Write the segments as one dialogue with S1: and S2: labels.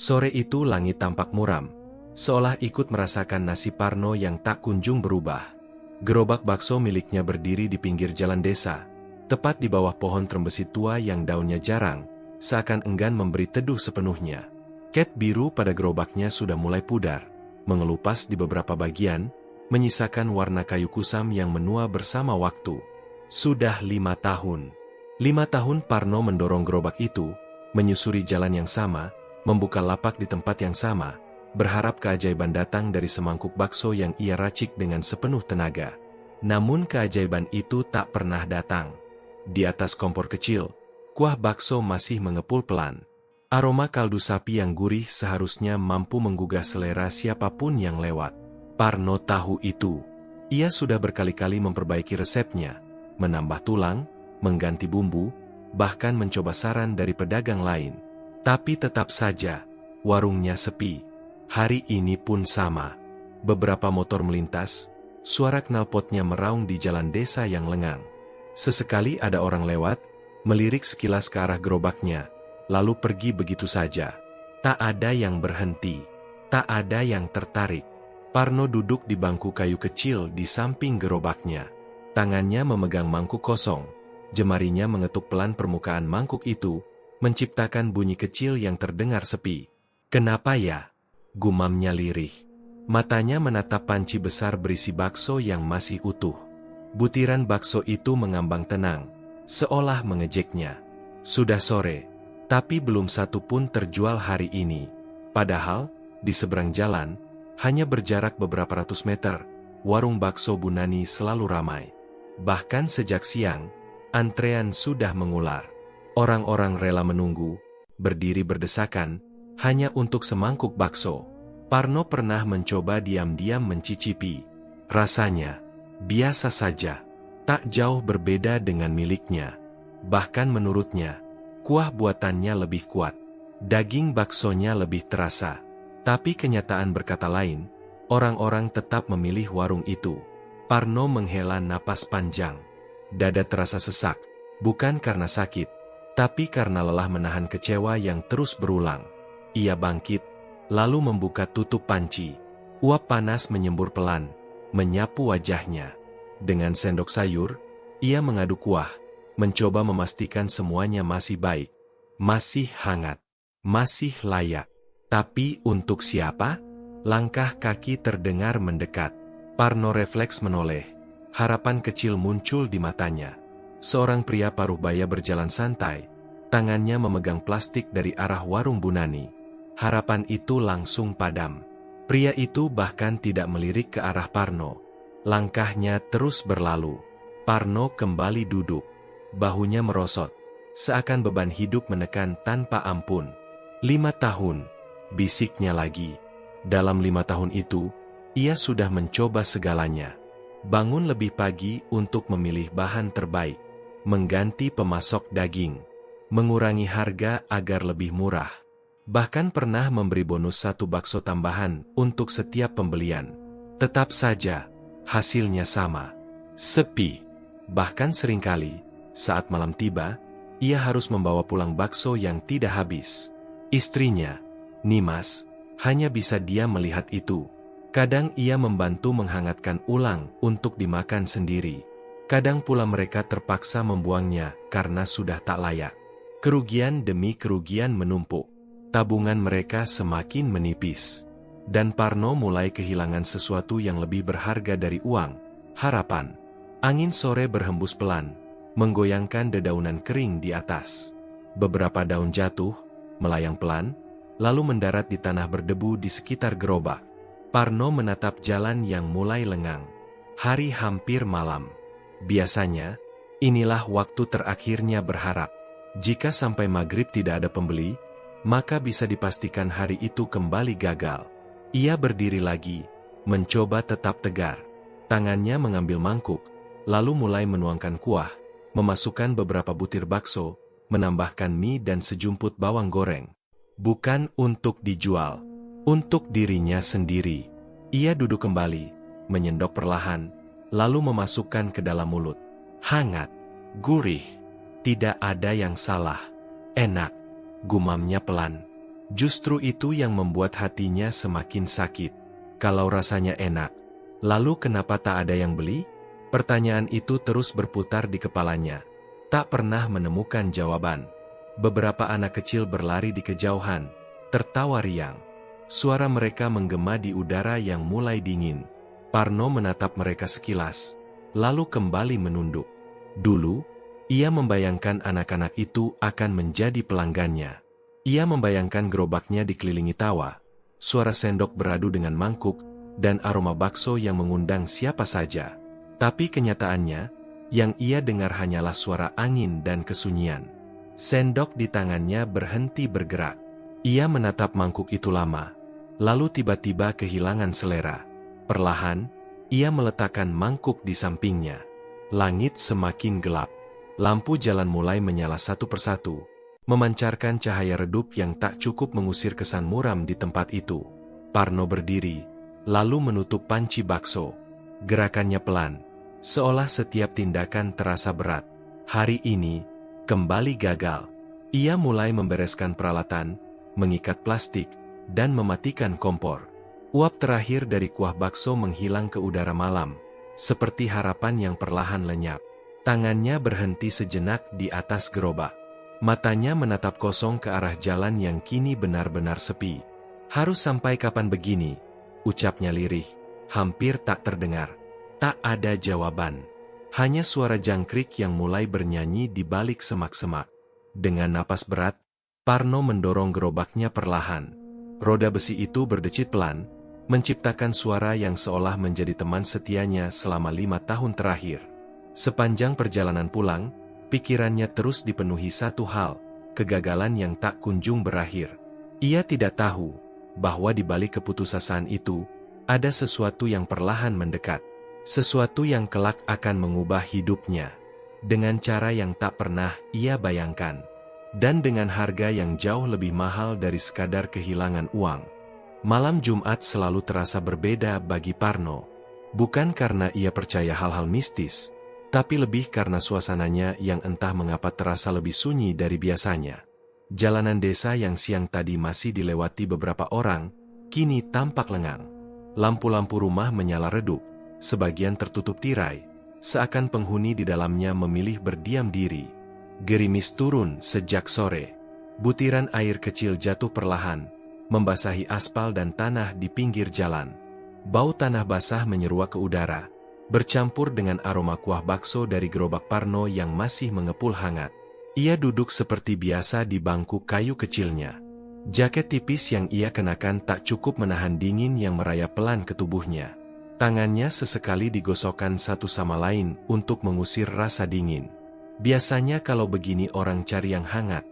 S1: Sore itu langit tampak muram, seolah ikut merasakan nasib Parno yang tak kunjung berubah. Gerobak bakso miliknya berdiri di pinggir jalan desa, tepat di bawah pohon trembesi tua yang daunnya jarang, seakan enggan memberi teduh sepenuhnya. Cat biru pada gerobaknya sudah mulai pudar, mengelupas di beberapa bagian, menyisakan warna kayu kusam yang menua bersama waktu. Sudah 5 tahun. 5 tahun Parno mendorong gerobak itu, menyusuri jalan yang sama, membuka lapak di tempat yang sama, berharap keajaiban datang dari semangkuk bakso yang ia racik dengan sepenuh tenaga. Namun keajaiban itu tak pernah datang. Di atas kompor kecil, kuah bakso masih mengepul pelan. Aroma kaldu sapi yang gurih seharusnya mampu menggugah selera siapapun yang lewat. Parno tahu itu. Ia sudah berkali-kali memperbaiki resepnya, menambah tulang, mengganti bumbu, bahkan mencoba saran dari pedagang lain. Tapi tetap saja, warungnya sepi. Hari ini pun sama. Beberapa motor melintas, suara knalpotnya meraung di jalan desa yang lengang. Sesekali ada orang lewat, melirik sekilas ke arah gerobaknya, lalu pergi begitu saja. Tak ada yang berhenti, tak ada yang tertarik. Parno duduk di bangku kayu kecil di samping gerobaknya. Tangannya memegang mangkuk kosong, jemarinya mengetuk pelan permukaan mangkuk itu, menciptakan bunyi kecil yang terdengar sepi. "Kenapa ya?" gumamnya lirih. Matanya menatap panci besar berisi bakso yang masih utuh. Butiran bakso itu mengambang tenang, seolah mengejeknya. Sudah sore, tapi belum satu pun terjual hari ini. Padahal, di seberang jalan, hanya berjarak beberapa ratus meter, warung bakso Bu Nani selalu ramai. Bahkan sejak siang, antrean sudah mengular. Orang-orang rela menunggu, berdiri berdesakan, hanya untuk semangkuk bakso. Parno pernah mencoba diam-diam mencicipi. Rasanya biasa saja, tak jauh berbeda dengan miliknya. Bahkan menurutnya, kuah buatannya lebih kuat, daging baksonya lebih terasa. Tapi kenyataan berkata lain, orang-orang tetap memilih warung itu. Parno menghela napas panjang. Dada terasa sesak, bukan karena sakit, tapi karena lelah menahan kecewa yang terus berulang. Ia bangkit, lalu membuka tutup panci. Uap panas menyembur pelan, menyapu wajahnya. Dengan sendok sayur, ia mengaduk kuah, mencoba memastikan semuanya masih baik, masih hangat, masih layak. Tapi untuk siapa? Langkah kaki terdengar mendekat. Parno refleks menoleh. Harapan kecil muncul di matanya. Seorang pria paruh baya berjalan santai, tangannya memegang plastik dari arah warung Bu Nani. Harapan itu langsung padam. Pria itu bahkan tidak melirik ke arah Parno. Langkahnya terus berlalu. Parno kembali duduk. Bahunya merosot, seakan beban hidup menekan tanpa ampun. 5 tahun, bisiknya lagi. Dalam 5 tahun itu, ia sudah mencoba segalanya. Bangun lebih pagi untuk memilih bahan terbaik, mengganti pemasok daging, mengurangi harga agar lebih murah. Bahkan pernah memberi bonus 1 bakso tambahan untuk setiap pembelian. Tetap saja, hasilnya sama. Sepi. Bahkan seringkali, saat malam tiba, ia harus membawa pulang bakso yang tidak habis. Istrinya, Nimas, hanya bisa diam melihat itu. Kadang ia membantu menghangatkan ulang untuk dimakan sendiri. Kadang pula mereka terpaksa membuangnya karena sudah tak layak. Kerugian demi kerugian menumpuk. Tabungan mereka semakin menipis. Dan Parno mulai kehilangan sesuatu yang lebih berharga dari uang, harapan. Angin sore berhembus pelan, menggoyangkan dedaunan kering di atas. Beberapa daun jatuh, melayang pelan, lalu mendarat di tanah berdebu di sekitar gerobak. Parno menatap jalan yang mulai lengang. Hari hampir malam. Biasanya, inilah waktu terakhirnya berharap. Jika sampai maghrib tidak ada pembeli, maka bisa dipastikan hari itu kembali gagal. Ia berdiri lagi, mencoba tetap tegar. Tangannya mengambil mangkuk, lalu mulai menuangkan kuah, memasukkan beberapa butir bakso, menambahkan mie dan sejumput bawang goreng. Bukan untuk dijual, untuk dirinya sendiri. Ia duduk kembali, menyendok perlahan, lalu memasukkan ke dalam mulut. Hangat, gurih, tidak ada yang salah. Enak, gumamnya pelan. Justru itu yang membuat hatinya semakin sakit. Kalau rasanya enak, lalu kenapa tak ada yang beli? Pertanyaan itu terus berputar di kepalanya. Tak pernah menemukan jawaban. Beberapa anak kecil berlari di kejauhan, tertawa riang. Suara mereka menggema di udara yang mulai dingin. Parno menatap mereka sekilas, lalu kembali menunduk. Dulu, ia membayangkan anak-anak itu akan menjadi pelanggannya. Ia membayangkan gerobaknya dikelilingi tawa, suara sendok beradu dengan mangkuk, dan aroma bakso yang mengundang siapa saja. Tapi kenyataannya, yang ia dengar hanyalah suara angin dan kesunyian. Sendok di tangannya berhenti bergerak. Ia menatap mangkuk itu lama, lalu tiba-tiba kehilangan selera. Perlahan, ia meletakkan mangkuk di sampingnya. Langit semakin gelap. Lampu jalan mulai menyala satu persatu, memancarkan cahaya redup yang tak cukup mengusir kesan muram di tempat itu. Parno berdiri, lalu menutup panci bakso. Gerakannya pelan, seolah setiap tindakan terasa berat. Hari ini, kembali gagal. Ia mulai membereskan peralatan, mengikat plastik, dan mematikan kompor. Uap terakhir dari kuah bakso menghilang ke udara malam, seperti harapan yang perlahan lenyap. Tangannya berhenti sejenak di atas gerobak. Matanya menatap kosong ke arah jalan yang kini benar-benar sepi. Harus sampai kapan begini? Ucapnya lirih, hampir tak terdengar. Tak ada jawaban. Hanya suara jangkrik yang mulai bernyanyi di balik semak-semak. Dengan napas berat, Parno mendorong gerobaknya perlahan. Roda besi itu berdecit pelan, menciptakan suara yang seolah menjadi teman setianya selama 5 tahun terakhir. Sepanjang perjalanan pulang, pikirannya terus dipenuhi satu hal, kegagalan yang tak kunjung berakhir. Ia tidak tahu bahwa di balik keputusasaan itu, ada sesuatu yang perlahan mendekat. Sesuatu yang kelak akan mengubah hidupnya, dengan cara yang tak pernah ia bayangkan, dan dengan harga yang jauh lebih mahal dari sekadar kehilangan uang. Malam Jumat selalu terasa berbeda bagi Parno, bukan karena ia percaya hal-hal mistis, tapi lebih karena suasananya yang entah mengapa terasa lebih sunyi dari biasanya. Jalanan desa yang siang tadi masih dilewati beberapa orang, kini tampak lengang. Lampu-lampu rumah menyala redup, sebagian tertutup tirai, seakan penghuni di dalamnya memilih berdiam diri. Gerimis turun sejak sore. Butiran air kecil jatuh perlahan, membasahi aspal dan tanah di pinggir jalan. Bau tanah basah menyeruak ke udara, bercampur dengan aroma kuah bakso dari gerobak Parno yang masih mengepul hangat. Ia duduk seperti biasa di bangku kayu kecilnya. Jaket tipis yang ia kenakan tak cukup menahan dingin yang merayap pelan ke tubuhnya. Tangannya sesekali digosokkan satu sama lain untuk mengusir rasa dingin. Biasanya kalau begini orang cari yang hangat,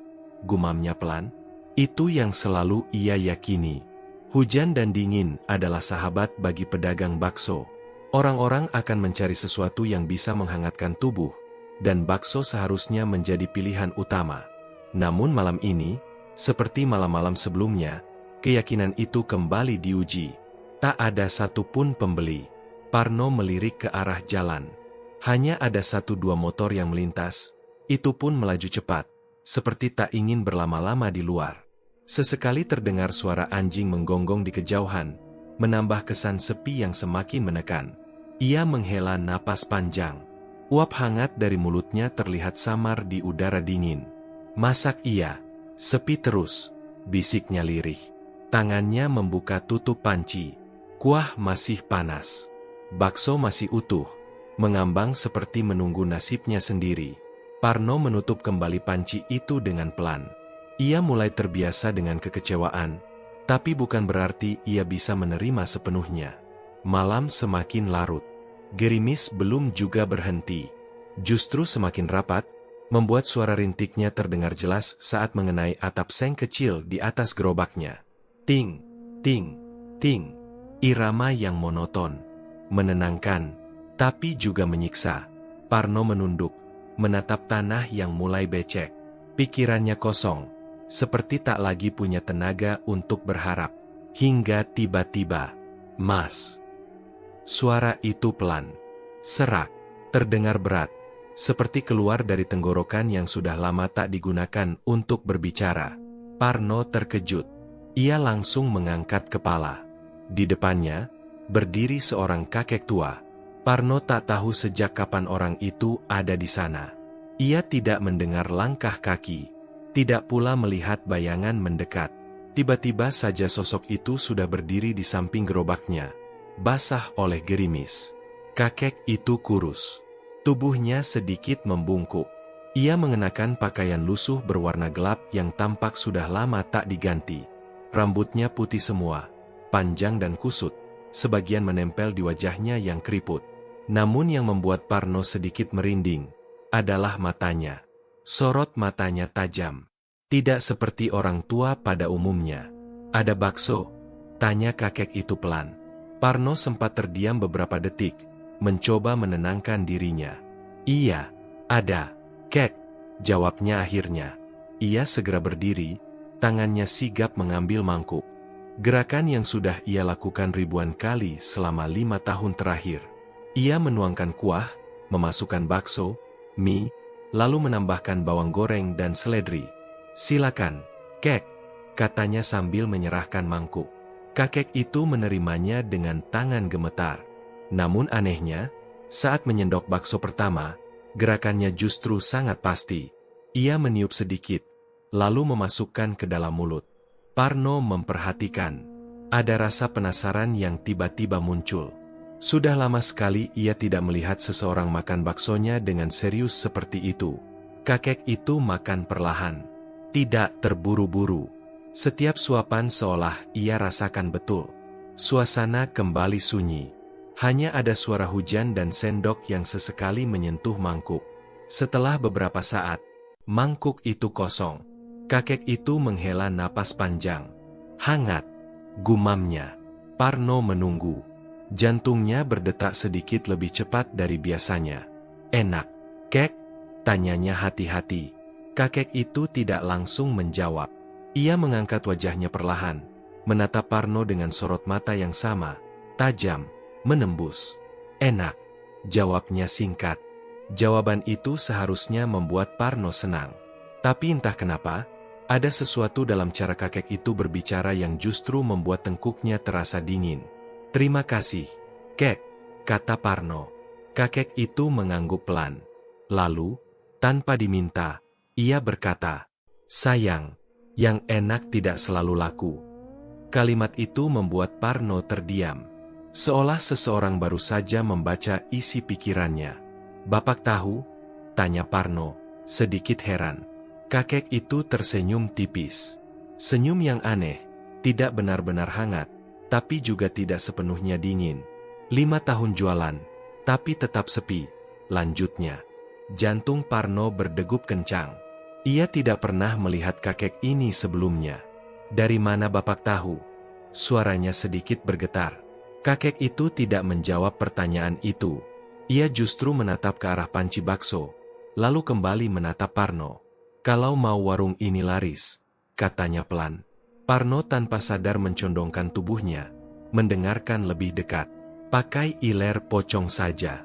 S1: gumamnya pelan. Itu yang selalu ia yakini. Hujan dan dingin adalah sahabat bagi pedagang bakso. Orang-orang akan mencari sesuatu yang bisa menghangatkan tubuh, dan bakso seharusnya menjadi pilihan utama. Namun malam ini, seperti malam-malam sebelumnya, keyakinan itu kembali diuji. Tak ada satupun pembeli. Parno melirik ke arah jalan. Hanya ada 1-2 motor yang melintas. Itu pun melaju cepat, seperti tak ingin berlama-lama di luar. Sesekali terdengar suara anjing menggonggong di kejauhan, menambah kesan sepi yang semakin menekan. Ia menghela napas panjang. Uap hangat dari mulutnya terlihat samar di udara dingin. Masak ia, sepi terus, bisiknya lirih. Tangannya membuka tutup panci. Kuah masih panas. Bakso masih utuh, mengambang seperti menunggu nasibnya sendiri. Parno menutup kembali panci itu dengan pelan. Ia mulai terbiasa dengan kekecewaan, tapi bukan berarti ia bisa menerima sepenuhnya. Malam semakin larut. Gerimis belum juga berhenti. Justru semakin rapat, membuat suara rintiknya terdengar jelas saat mengenai atap seng kecil di atas gerobaknya. Ting, ting, ting. Irama yang monoton, menenangkan, tapi juga menyiksa. Parno menunduk, menatap tanah yang mulai becek. Pikirannya kosong, seperti tak lagi punya tenaga untuk berharap. Hingga tiba-tiba, "Mas." Suara itu pelan, serak, terdengar berat, seperti keluar dari tenggorokan yang sudah lama tak digunakan untuk berbicara. Parno terkejut. Ia langsung mengangkat kepala. Di depannya, berdiri seorang kakek tua. Parno tak tahu sejak kapan orang itu ada di sana. Ia tidak mendengar langkah kaki, tidak pula melihat bayangan mendekat. Tiba-tiba saja sosok itu sudah berdiri di samping gerobaknya, basah oleh gerimis. Kakek itu kurus. Tubuhnya sedikit membungkuk. Ia mengenakan pakaian lusuh berwarna gelap yang tampak sudah lama tak diganti. Rambutnya putih semua, panjang dan kusut, sebagian menempel di wajahnya yang keriput. Namun yang membuat Parno sedikit merinding adalah matanya. Sorot matanya tajam. Tidak seperti orang tua pada umumnya. "Ada bakso?" tanya kakek itu pelan. Parno sempat terdiam beberapa detik, mencoba menenangkan dirinya. "Iya, ada, Kek," jawabnya akhirnya. Ia segera berdiri, tangannya sigap mengambil mangkuk. Gerakan yang sudah ia lakukan ribuan kali selama 5 tahun terakhir. Ia menuangkan kuah, memasukkan bakso, mie, lalu menambahkan bawang goreng dan seledri. "Silakan, Kek," katanya sambil menyerahkan mangkuk. Kakek itu menerimanya dengan tangan gemetar. Namun anehnya, saat menyendok bakso pertama, gerakannya justru sangat pasti. Ia meniup sedikit, lalu memasukkan ke dalam mulut. Parno memperhatikan. Ada rasa penasaran yang tiba-tiba muncul. Sudah lama sekali ia tidak melihat seseorang makan baksonya dengan serius seperti itu. Kakek itu makan perlahan, tidak terburu-buru. Setiap suapan seolah ia rasakan betul. Suasana kembali sunyi. Hanya ada suara hujan dan sendok yang sesekali menyentuh mangkuk. Setelah beberapa saat, mangkuk itu kosong. Kakek itu menghela napas panjang. "Hangat," gumamnya. Parno menunggu. Jantungnya berdetak sedikit lebih cepat dari biasanya. "Enak, Kek?" tanyanya hati-hati. Kakek itu tidak langsung menjawab. Ia mengangkat wajahnya perlahan, menatap Parno dengan sorot mata yang sama, tajam, menembus. "Enak," jawabnya singkat. Jawaban itu seharusnya membuat Parno senang. Tapi entah kenapa, ada sesuatu dalam cara kakek itu berbicara yang justru membuat tengkuknya terasa dingin. "Terima kasih, Kek," kata Parno. Kakek itu mengangguk pelan. Lalu, tanpa diminta, ia berkata, "Sayang, yang enak tidak selalu laku." Kalimat itu membuat Parno terdiam. Seolah seseorang baru saja membaca isi pikirannya. "Bapak tahu?" tanya Parno, sedikit heran. Kakek itu tersenyum tipis. Senyum yang aneh, tidak benar-benar hangat, tapi juga tidak sepenuhnya dingin. 5 tahun jualan, tapi tetap sepi, lanjutnya. Jantung Parno berdegup kencang. Ia tidak pernah melihat kakek ini sebelumnya. "Dari mana Bapak tahu?" Suaranya sedikit bergetar. Kakek itu tidak menjawab pertanyaan itu. Ia justru menatap ke arah panci bakso, lalu kembali menatap Parno. "Kalau mau warung ini laris," katanya pelan. Parno tanpa sadar mencondongkan tubuhnya, mendengarkan lebih dekat. "Pakai iler pocong saja."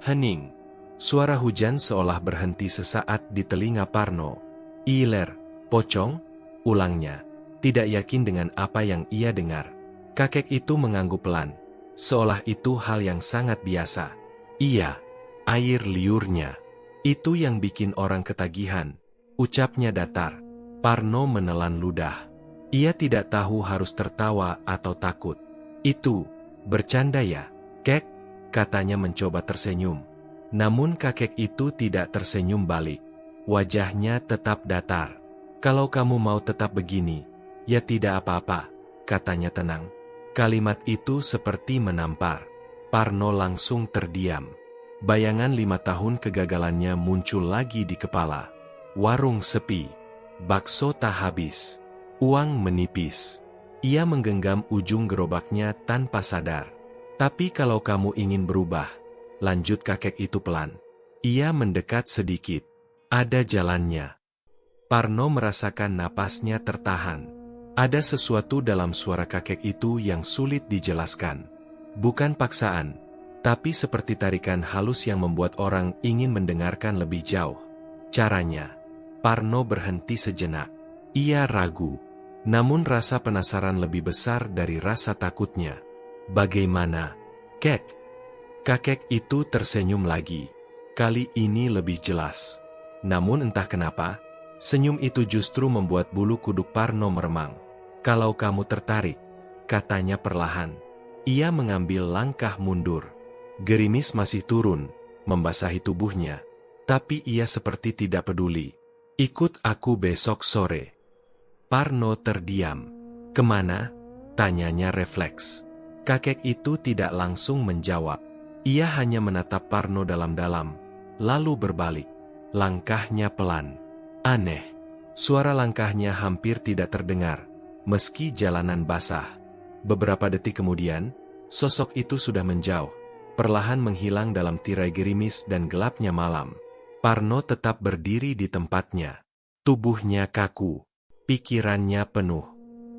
S1: Hening. Suara hujan seolah berhenti sesaat di telinga Parno. "Iler, pocong?" ulangnya, tidak yakin dengan apa yang ia dengar. Kakek itu mengangguk pelan, seolah itu hal yang sangat biasa. "Iya, air liurnya. Itu yang bikin orang ketagihan," ucapnya datar. Parno menelan ludah. Ia tidak tahu harus tertawa atau takut. "Itu, bercanda ya, Kek?" katanya mencoba tersenyum. Namun kakek itu tidak tersenyum balik. Wajahnya tetap datar. "Kalau kamu mau tetap begini, ya tidak apa-apa," katanya tenang. Kalimat itu seperti menampar. Parno langsung terdiam. Bayangan 5 tahun kegagalannya muncul lagi di kepala. Warung sepi. Bakso tak habis. Uang menipis. Ia menggenggam ujung gerobaknya tanpa sadar. "Tapi kalau kamu ingin berubah," lanjut kakek itu pelan. Ia mendekat sedikit. "Ada jalannya." Parno merasakan napasnya tertahan. Ada sesuatu dalam suara kakek itu yang sulit dijelaskan. Bukan paksaan, tapi seperti tarikan halus yang membuat orang ingin mendengarkan lebih jauh. Caranya. Parno berhenti sejenak. Ia ragu. Namun rasa penasaran lebih besar dari rasa takutnya. Bagaimana, Kek? Kakek itu tersenyum lagi. Kali ini lebih jelas. Namun entah kenapa, senyum itu justru membuat bulu kuduk Parno meremang. Kalau kamu tertarik, katanya perlahan. Ia mengambil langkah mundur. Gerimis masih turun, membasahi tubuhnya. Tapi ia seperti tidak peduli. Ikut aku besok sore. Parno terdiam. Kemana? Tanyanya refleks. Kakek itu tidak langsung menjawab. Ia hanya menatap Parno dalam-dalam, lalu berbalik. Langkahnya pelan. Aneh. Suara langkahnya hampir tidak terdengar, meski jalanan basah. Beberapa detik kemudian, sosok itu sudah menjauh, perlahan menghilang dalam tirai gerimis dan gelapnya malam. Parno tetap berdiri di tempatnya. Tubuhnya kaku, pikirannya penuh.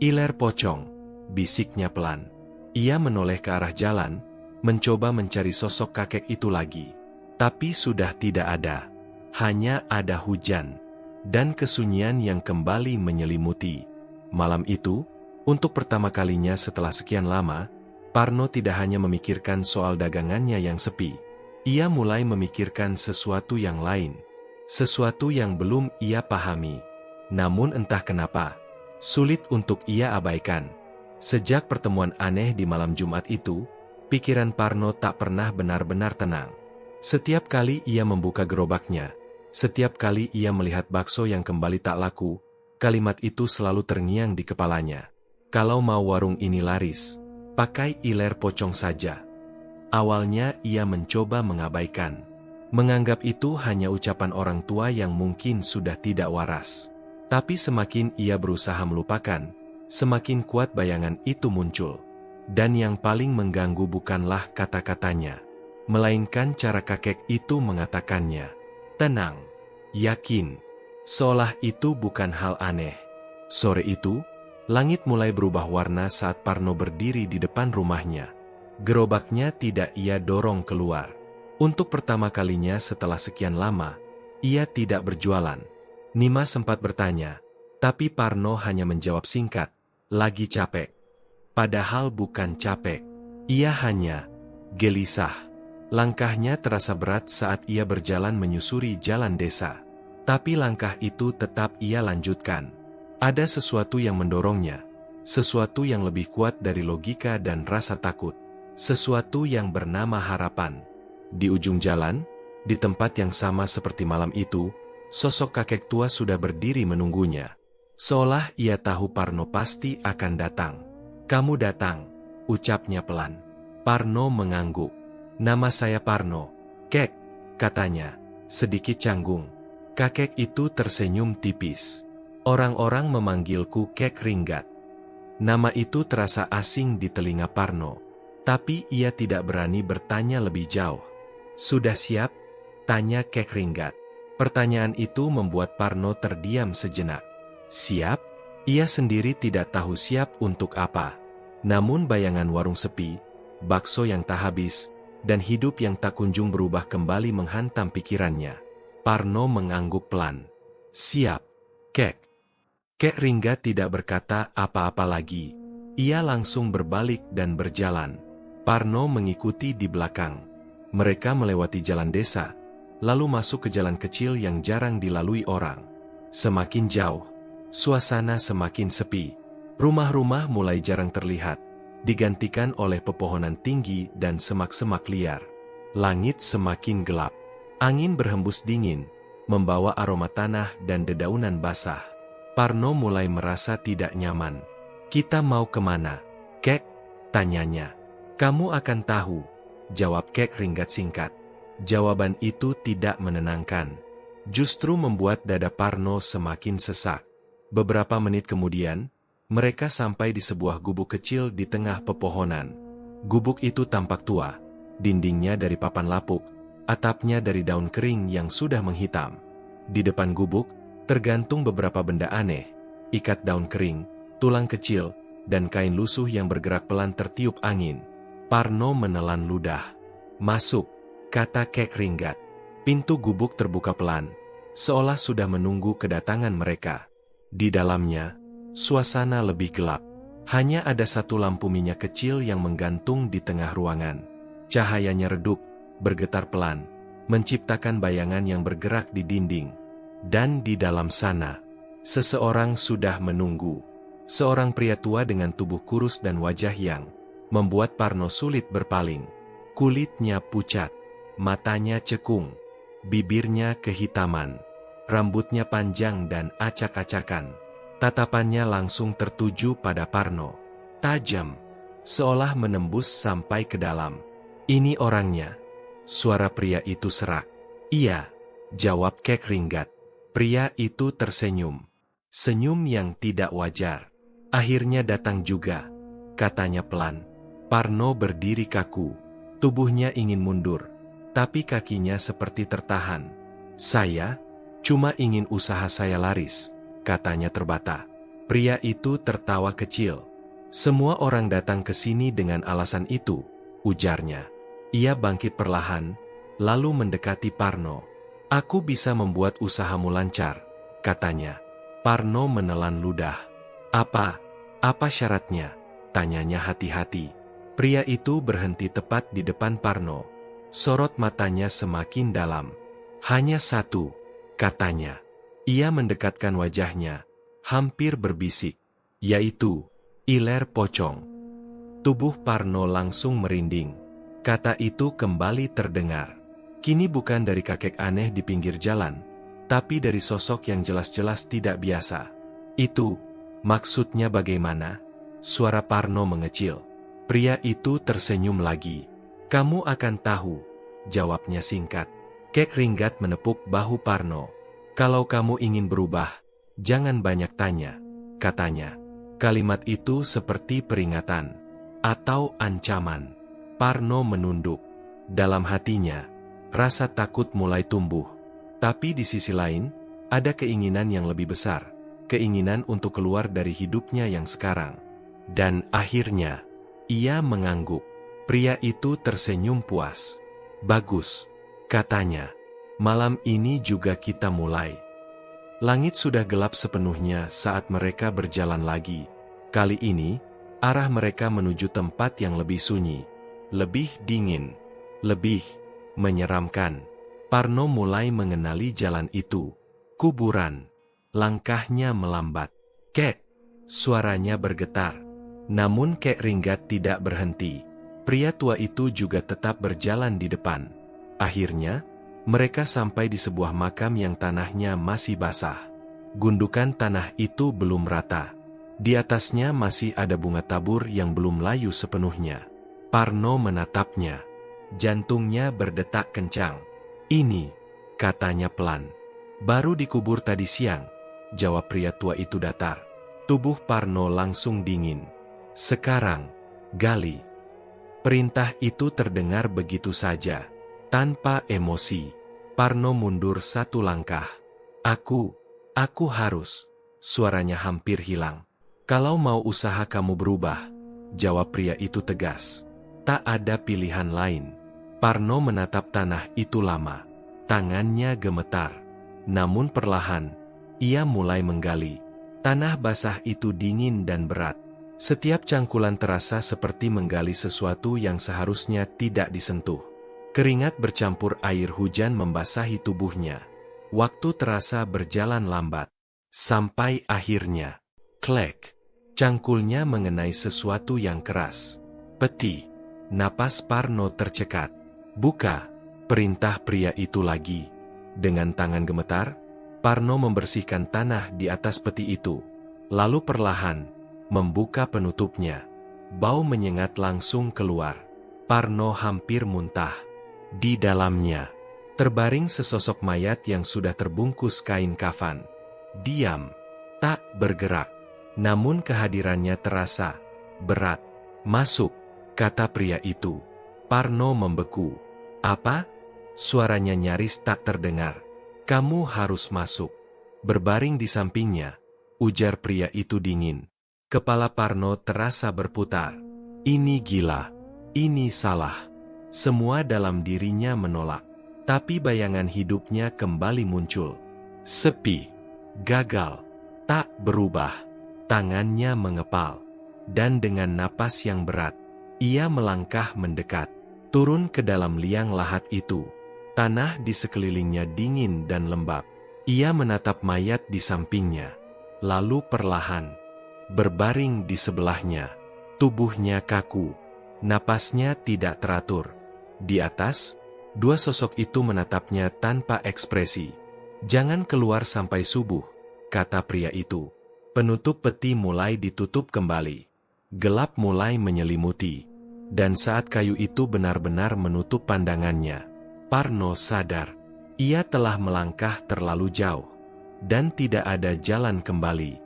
S1: Iler pocong, bisiknya pelan. Ia menoleh ke arah jalan, mencoba mencari sosok kakek itu lagi. Tapi sudah tidak ada. Hanya ada hujan dan kesunyian yang kembali menyelimuti. Malam itu, untuk pertama kalinya setelah sekian lama, Parno tidak hanya memikirkan soal dagangannya yang sepi. Ia mulai memikirkan sesuatu yang lain. Sesuatu yang belum ia pahami. Namun entah kenapa, sulit untuk ia abaikan. Sejak pertemuan aneh di malam Jumat itu, pikiran Parno tak pernah benar-benar tenang. Setiap kali ia membuka gerobaknya, setiap kali ia melihat bakso yang kembali tak laku, kalimat itu selalu terngiang di kepalanya. Kalau mau warung ini laris, pakai iler pocong saja. Awalnya ia mencoba mengabaikan. Menganggap itu hanya ucapan orang tua yang mungkin sudah tidak waras. Tapi semakin ia berusaha melupakan, semakin kuat bayangan itu muncul. Dan yang paling mengganggu bukanlah kata-katanya, melainkan cara kakek itu mengatakannya. Tenang, yakin, seolah itu bukan hal aneh. Sore itu, langit mulai berubah warna saat Parno berdiri di depan rumahnya. Gerobaknya tidak ia dorong keluar. Untuk pertama kalinya setelah sekian lama, ia tidak berjualan. Nima sempat bertanya, tapi Parno hanya menjawab singkat, lagi capek. Padahal bukan capek, ia hanya gelisah. Langkahnya terasa berat saat ia berjalan menyusuri jalan desa. Tapi langkah itu tetap ia lanjutkan. Ada sesuatu yang mendorongnya, sesuatu yang lebih kuat dari logika dan rasa takut, sesuatu yang bernama harapan. Di ujung jalan, di tempat yang sama seperti malam itu, sosok kakek tua sudah berdiri menunggunya. Seolah ia tahu Parno pasti akan datang. Kamu datang, ucapnya pelan. Parno mengangguk. Nama saya Parno, Kek, katanya, sedikit canggung. Kakek itu tersenyum tipis. Orang-orang memanggilku Kek Ringgat. Nama itu terasa asing di telinga Parno. Tapi ia tidak berani bertanya lebih jauh. Sudah siap? Tanya Kek Ringgat. Pertanyaan itu membuat Parno terdiam sejenak. Siap? Ia sendiri tidak tahu siap untuk apa. Namun bayangan warung sepi, bakso yang tak habis, dan hidup yang tak kunjung berubah kembali menghantam pikirannya. Parno mengangguk pelan. Siap, Kek. Kek Ringgat tidak berkata apa-apa lagi. Ia langsung berbalik dan berjalan. Parno mengikuti di belakang. Mereka melewati jalan desa, lalu masuk ke jalan kecil yang jarang dilalui orang. Semakin jauh, suasana semakin sepi. Rumah-rumah mulai jarang terlihat, digantikan oleh pepohonan tinggi dan semak-semak liar. Langit semakin gelap. Angin berhembus dingin, membawa aroma tanah dan dedaunan basah. Parno mulai merasa tidak nyaman. Kita mau kemana, Kek? Tanyanya. Kamu akan tahu, jawab Kek Ringgat singkat. Jawaban itu tidak menenangkan. Justru membuat dada Parno semakin sesak. Beberapa menit kemudian, mereka sampai di sebuah gubuk kecil di tengah pepohonan. Gubuk itu tampak tua, dindingnya dari papan lapuk, atapnya dari daun kering yang sudah menghitam. Di depan gubuk, tergantung beberapa benda aneh, ikat daun kering, tulang kecil, dan kain lusuh yang bergerak pelan tertiup angin. Parno menelan ludah. Masuk, kata Kek Ringgat. Pintu gubuk terbuka pelan, seolah sudah menunggu kedatangan mereka. Di dalamnya, Suasana lebih gelap. Hanya ada satu lampu minyak kecil yang menggantung di tengah ruangan. Cahayanya redup, bergetar pelan, menciptakan bayangan yang bergerak di dinding. Dan di dalam sana, seseorang sudah menunggu. Seorang pria tua dengan tubuh kurus dan wajah yang membuat Parno sulit berpaling. Kulitnya pucat, matanya cekung, bibirnya kehitaman, rambutnya panjang dan acak-acakan. Tatapannya langsung tertuju pada Parno. Tajam, seolah menembus sampai ke dalam. "Ini orangnya." Suara pria itu serak. "Iya," jawab Kek Ringgat. Pria itu tersenyum. Senyum yang tidak wajar. "Akhirnya datang juga," katanya pelan. Parno berdiri kaku. Tubuhnya ingin mundur, tapi kakinya seperti tertahan. "Saya cuma ingin usaha saya laris," katanya terbata. Pria itu tertawa kecil. "Semua orang datang ke sini dengan alasan itu," ujarnya. Ia bangkit perlahan, lalu mendekati Parno. "Aku bisa membuat usahamu lancar," katanya. Parno menelan ludah. Apa syaratnya?" tanyanya hati-hati. Pria itu berhenti tepat di depan Parno. Sorot matanya semakin dalam. "Hanya satu," katanya. Ia mendekatkan wajahnya, hampir berbisik, yaitu iler pocong. Tubuh Parno langsung merinding. Kata itu kembali terdengar. Kini bukan dari kakek aneh di pinggir jalan, tapi dari sosok yang jelas-jelas tidak biasa. "Itu, maksudnya bagaimana?" Suara Parno mengecil. Pria itu tersenyum lagi. "Kamu akan tahu," jawabnya singkat. Kek Ringgat menepuk bahu Parno. "Kalau kamu ingin berubah, jangan banyak tanya," katanya. Kalimat itu seperti peringatan atau ancaman. Parno menunduk. Dalam hatinya, rasa takut mulai tumbuh. Tapi di sisi lain, ada keinginan yang lebih besar. Keinginan untuk keluar dari hidupnya yang sekarang. Dan akhirnya, ia mengangguk. Pria itu tersenyum puas. "Bagus," katanya. "Malam ini juga kita mulai." Langit sudah gelap sepenuhnya saat mereka berjalan lagi. Kali ini, arah mereka menuju tempat yang lebih sunyi, lebih dingin, lebih menyeramkan. Parno mulai mengenali jalan itu. Kuburan. Langkahnya melambat. "Kek!" Suaranya bergetar. Namun Kek Ringgat tidak berhenti. Pria tua itu juga tetap berjalan di depan. Akhirnya, mereka sampai di sebuah makam yang tanahnya masih basah. Gundukan tanah itu belum rata. Di atasnya masih ada bunga tabur yang belum layu sepenuhnya. Parno menatapnya. Jantungnya berdetak kencang. "Ini," katanya pelan. "Baru dikubur tadi siang," jawab pria tua itu datar. Tubuh Parno langsung dingin. "Sekarang, gali." Perintah itu terdengar begitu saja. Tanpa emosi, Parno mundur satu langkah. Aku harus." Suaranya hampir hilang. "Kalau mau usaha kamu berubah," jawab pria itu tegas. "Tak ada pilihan lain." Parno menatap tanah itu lama. Tangannya gemetar. Namun perlahan, ia mulai menggali. Tanah basah itu dingin dan berat. Setiap cangkulan terasa seperti menggali sesuatu yang seharusnya tidak disentuh. Keringat bercampur air hujan membasahi tubuhnya. Waktu terasa berjalan lambat. Sampai akhirnya, klek, cangkulnya mengenai sesuatu yang keras. Peti. Napas Parno tercekat. "Buka," perintah pria itu lagi. Dengan tangan gemetar, Parno membersihkan tanah di atas peti itu. Lalu perlahan, membuka penutupnya. Bau menyengat langsung keluar. Parno hampir muntah. Di dalamnya, terbaring sesosok mayat yang sudah terbungkus kain kafan. Diam, tak bergerak. Namun kehadirannya terasa berat. "Masuk," kata pria itu. Parno membeku. "Apa?" Suaranya nyaris tak terdengar. "Kamu harus masuk." Berbaring di sampingnya, ujar pria itu dingin. Kepala Parno terasa berputar. Ini gila. Ini salah. Semua dalam dirinya menolak. Tapi bayangan hidupnya kembali muncul. Sepi. Gagal. Tak berubah. Tangannya mengepal, dan dengan napas yang berat, ia melangkah mendekat, turun ke dalam liang lahat itu. Tanah di sekelilingnya dingin dan lembab. Ia menatap mayat di sampingnya, lalu perlahan berbaring di sebelahnya. Tubuhnya kaku, napasnya tidak teratur. Di atas, dua sosok itu menatapnya tanpa ekspresi. "Jangan keluar sampai subuh," kata pria itu. Penutup peti mulai ditutup kembali. Gelap mulai menyelimuti, dan saat kayu itu benar-benar menutup pandangannya, Parno sadar, ia telah melangkah terlalu jauh, dan tidak ada jalan kembali.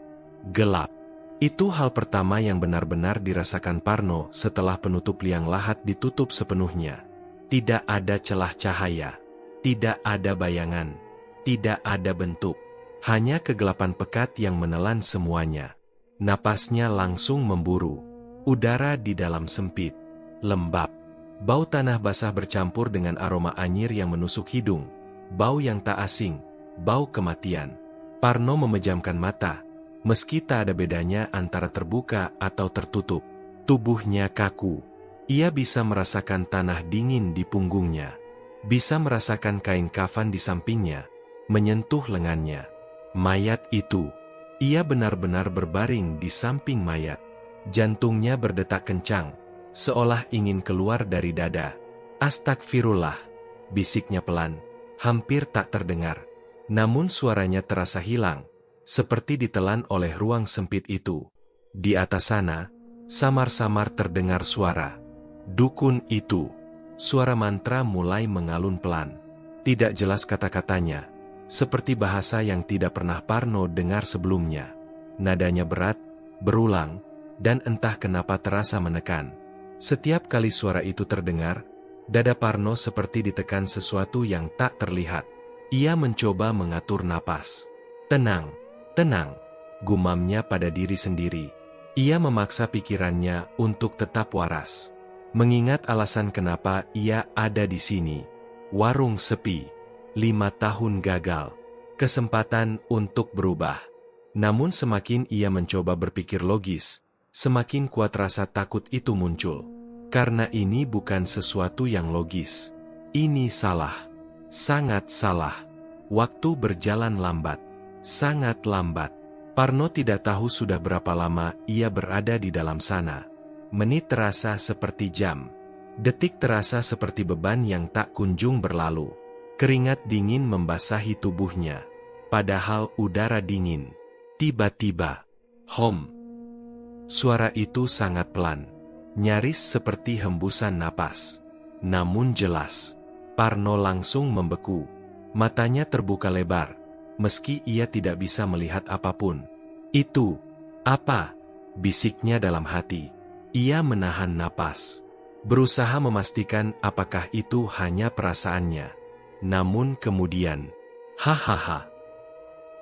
S1: Gelap. Itu hal pertama yang benar-benar dirasakan Parno setelah penutup liang lahat ditutup sepenuhnya. Tidak ada celah cahaya, tidak ada bayangan, tidak ada bentuk, hanya kegelapan pekat yang menelan semuanya. Napasnya langsung memburu. Udara di dalam sempit, lembab. Bau tanah basah bercampur dengan aroma anyir yang menusuk hidung. Bau yang tak asing, bau kematian. Parno memejamkan mata, meski tak ada bedanya antara terbuka atau tertutup. Tubuhnya kaku. Ia bisa merasakan tanah dingin di punggungnya. Bisa merasakan kain kafan di sampingnya, menyentuh lengannya. Mayat itu. Ia benar-benar berbaring di samping mayat. Jantungnya berdetak kencang, seolah ingin keluar dari dada. "Astagfirullah," bisiknya pelan, hampir tak terdengar. Namun suaranya terasa hilang, seperti ditelan oleh ruang sempit itu. Di atas sana, samar-samar terdengar suara. Dukun itu. Suara mantra mulai mengalun pelan. Tidak jelas kata-katanya, seperti bahasa yang tidak pernah Parno dengar sebelumnya. Nadanya berat, berulang, dan entah kenapa terasa menekan. Setiap kali suara itu terdengar, dada Parno seperti ditekan sesuatu yang tak terlihat. Ia mencoba mengatur napas. "Tenang, tenang," gumamnya pada diri sendiri. Ia memaksa pikirannya untuk tetap waras. Mengingat alasan kenapa ia ada di sini. Warung sepi, 5 tahun gagal, kesempatan untuk berubah. Namun semakin ia mencoba berpikir logis, semakin kuat rasa takut itu muncul. Karena ini bukan sesuatu yang logis. Ini salah. Sangat salah. Waktu berjalan lambat. Sangat lambat. Parno tidak tahu sudah berapa lama ia berada di dalam sana. Menit terasa seperti jam. Detik terasa seperti beban yang tak kunjung berlalu. Keringat dingin membasahi tubuhnya. Padahal udara dingin. Tiba-tiba, hom. Suara itu sangat pelan, nyaris seperti hembusan napas. Namun jelas, Parno langsung membeku. Matanya terbuka lebar, meski ia tidak bisa melihat apapun. "Itu, apa?" bisiknya dalam hati. Ia menahan napas, berusaha memastikan apakah itu hanya perasaannya. Namun kemudian, hahaha.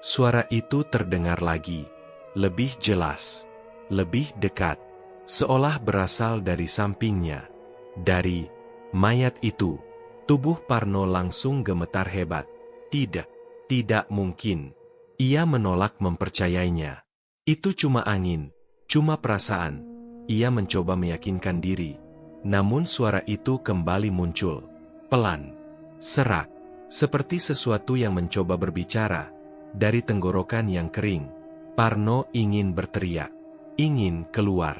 S1: Suara itu terdengar lagi, lebih jelas, lebih dekat, seolah berasal dari sampingnya. Dari mayat itu, tubuh Parno langsung gemetar hebat. Tidak mungkin. Ia menolak mempercayainya. Itu cuma angin, cuma perasaan. Ia mencoba meyakinkan diri. Namun suara itu kembali muncul. Pelan, serak, seperti sesuatu yang mencoba berbicara. Dari tenggorokan yang kering, Parno ingin berteriak, ingin keluar.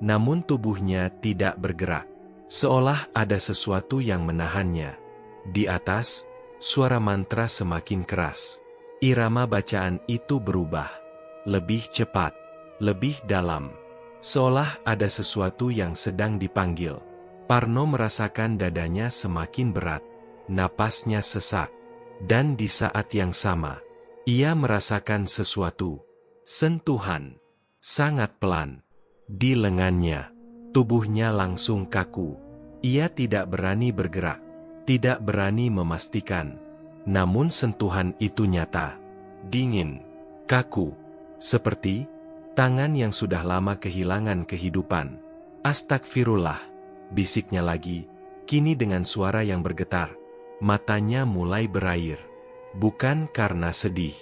S1: Namun tubuhnya tidak bergerak, seolah ada sesuatu yang menahannya. Di atas, suara mantra semakin keras. Irama bacaan itu berubah. Lebih cepat, lebih dalam. Seolah ada sesuatu yang sedang dipanggil. Parno merasakan dadanya semakin berat. Napasnya sesak. Dan di saat yang sama, ia merasakan sesuatu. Sentuhan. Sangat pelan. Di lengannya. Tubuhnya langsung kaku. Ia tidak berani bergerak. Tidak berani memastikan. Namun sentuhan itu nyata. Dingin. Kaku. Seperti tangan yang sudah lama kehilangan kehidupan. "Astagfirullah," bisiknya lagi, kini dengan suara yang bergetar. Matanya mulai berair. Bukan karena sedih,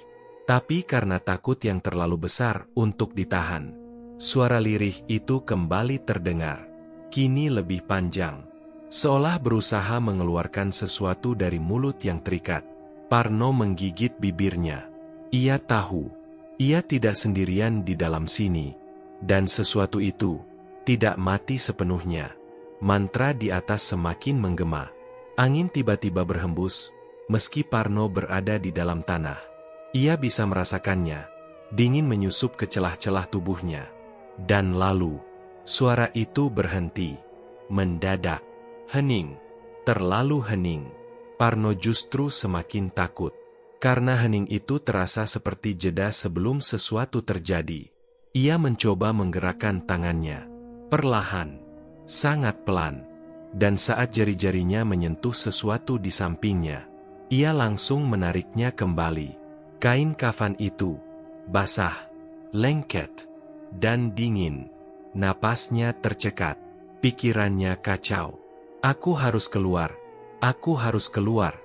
S1: Tapi karena takut yang terlalu besar untuk ditahan, suara lirih itu kembali terdengar. Kini lebih panjang, seolah berusaha mengeluarkan sesuatu dari mulut yang terikat. Parno menggigit bibirnya. Ia tahu, ia tidak sendirian di dalam sini. Dan sesuatu itu tidak mati sepenuhnya. Mantra di atas semakin menggema. Angin tiba-tiba berhembus, meski Parno berada di dalam tanah. Ia bisa merasakannya, dingin menyusup ke celah-celah tubuhnya. Dan lalu, suara itu berhenti. Mendadak, hening, terlalu hening. Parno justru semakin takut. Karena hening itu terasa seperti jeda sebelum sesuatu terjadi. Ia mencoba menggerakkan tangannya. Perlahan, sangat pelan. Dan saat jari-jarinya menyentuh sesuatu di sampingnya, ia langsung menariknya kembali. Kain kafan itu, basah, lengket, dan dingin. Napasnya tercekat, pikirannya kacau. Aku harus keluar, aku harus keluar,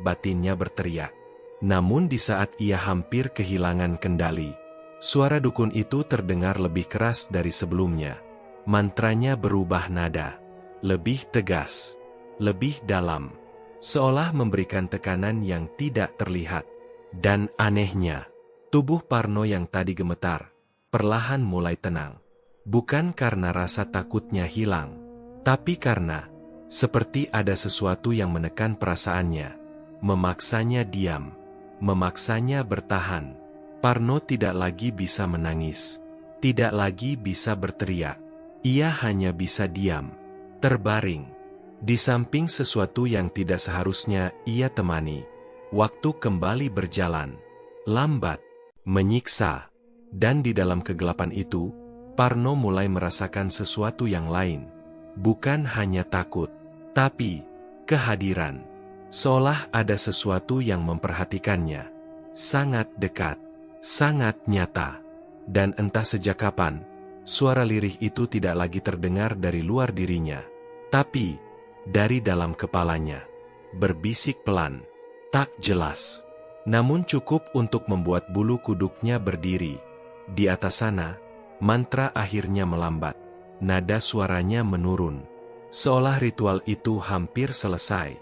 S1: batinnya berteriak. Namun di saat ia hampir kehilangan kendali, suara dukun itu terdengar lebih keras dari sebelumnya. Mantranya berubah nada, lebih tegas, lebih dalam, seolah memberikan tekanan yang tidak terlihat. Dan anehnya, tubuh Parno yang tadi gemetar, perlahan mulai tenang. Bukan karena rasa takutnya hilang, tapi karena, seperti ada sesuatu yang menekan perasaannya, memaksanya diam, memaksanya bertahan. Parno tidak lagi bisa menangis, tidak lagi bisa berteriak. Ia hanya bisa diam, terbaring, di samping sesuatu yang tidak seharusnya ia temani. Waktu kembali berjalan, lambat, menyiksa, dan di dalam kegelapan itu, Parno mulai merasakan sesuatu yang lain. Bukan hanya takut, tapi kehadiran. Seolah ada sesuatu yang memperhatikannya. Sangat dekat, sangat nyata. Dan entah sejak kapan, suara lirih itu tidak lagi terdengar dari luar dirinya, tapi dari dalam kepalanya. Berbisik pelan, tak jelas, namun cukup untuk membuat bulu kuduknya berdiri. Di atas sana, mantra akhirnya melambat. Nada suaranya menurun, seolah ritual itu hampir selesai.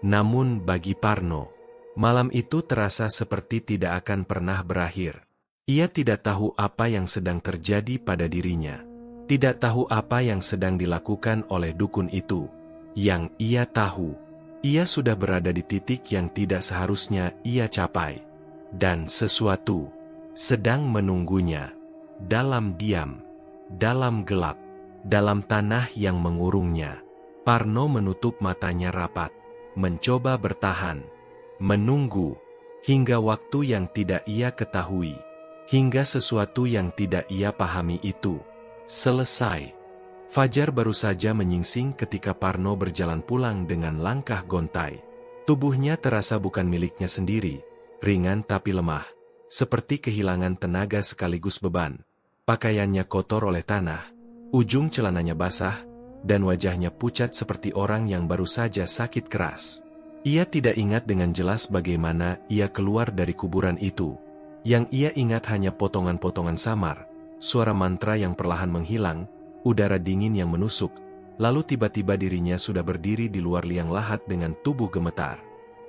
S1: Namun bagi Parno, malam itu terasa seperti tidak akan pernah berakhir. Ia tidak tahu apa yang sedang terjadi pada dirinya. Tidak tahu apa yang sedang dilakukan oleh dukun itu. Yang ia tahu, ia sudah berada di titik yang tidak seharusnya ia capai. Dan sesuatu sedang menunggunya. Dalam diam, dalam gelap, dalam tanah yang mengurungnya. Parno menutup matanya rapat, mencoba bertahan, menunggu, hingga waktu yang tidak ia ketahui, hingga sesuatu yang tidak ia pahami itu selesai. Fajar baru saja menyingsing ketika Parno berjalan pulang dengan langkah gontai. Tubuhnya terasa bukan miliknya sendiri, ringan tapi lemah, seperti kehilangan tenaga sekaligus beban. Pakaiannya kotor oleh tanah, ujung celananya basah, dan wajahnya pucat seperti orang yang baru saja sakit keras. Ia tidak ingat dengan jelas bagaimana ia keluar dari kuburan itu. Yang ia ingat hanya potongan-potongan samar, suara mantra yang perlahan menghilang, udara dingin yang menusuk, lalu tiba-tiba dirinya sudah berdiri di luar liang lahat dengan tubuh gemetar.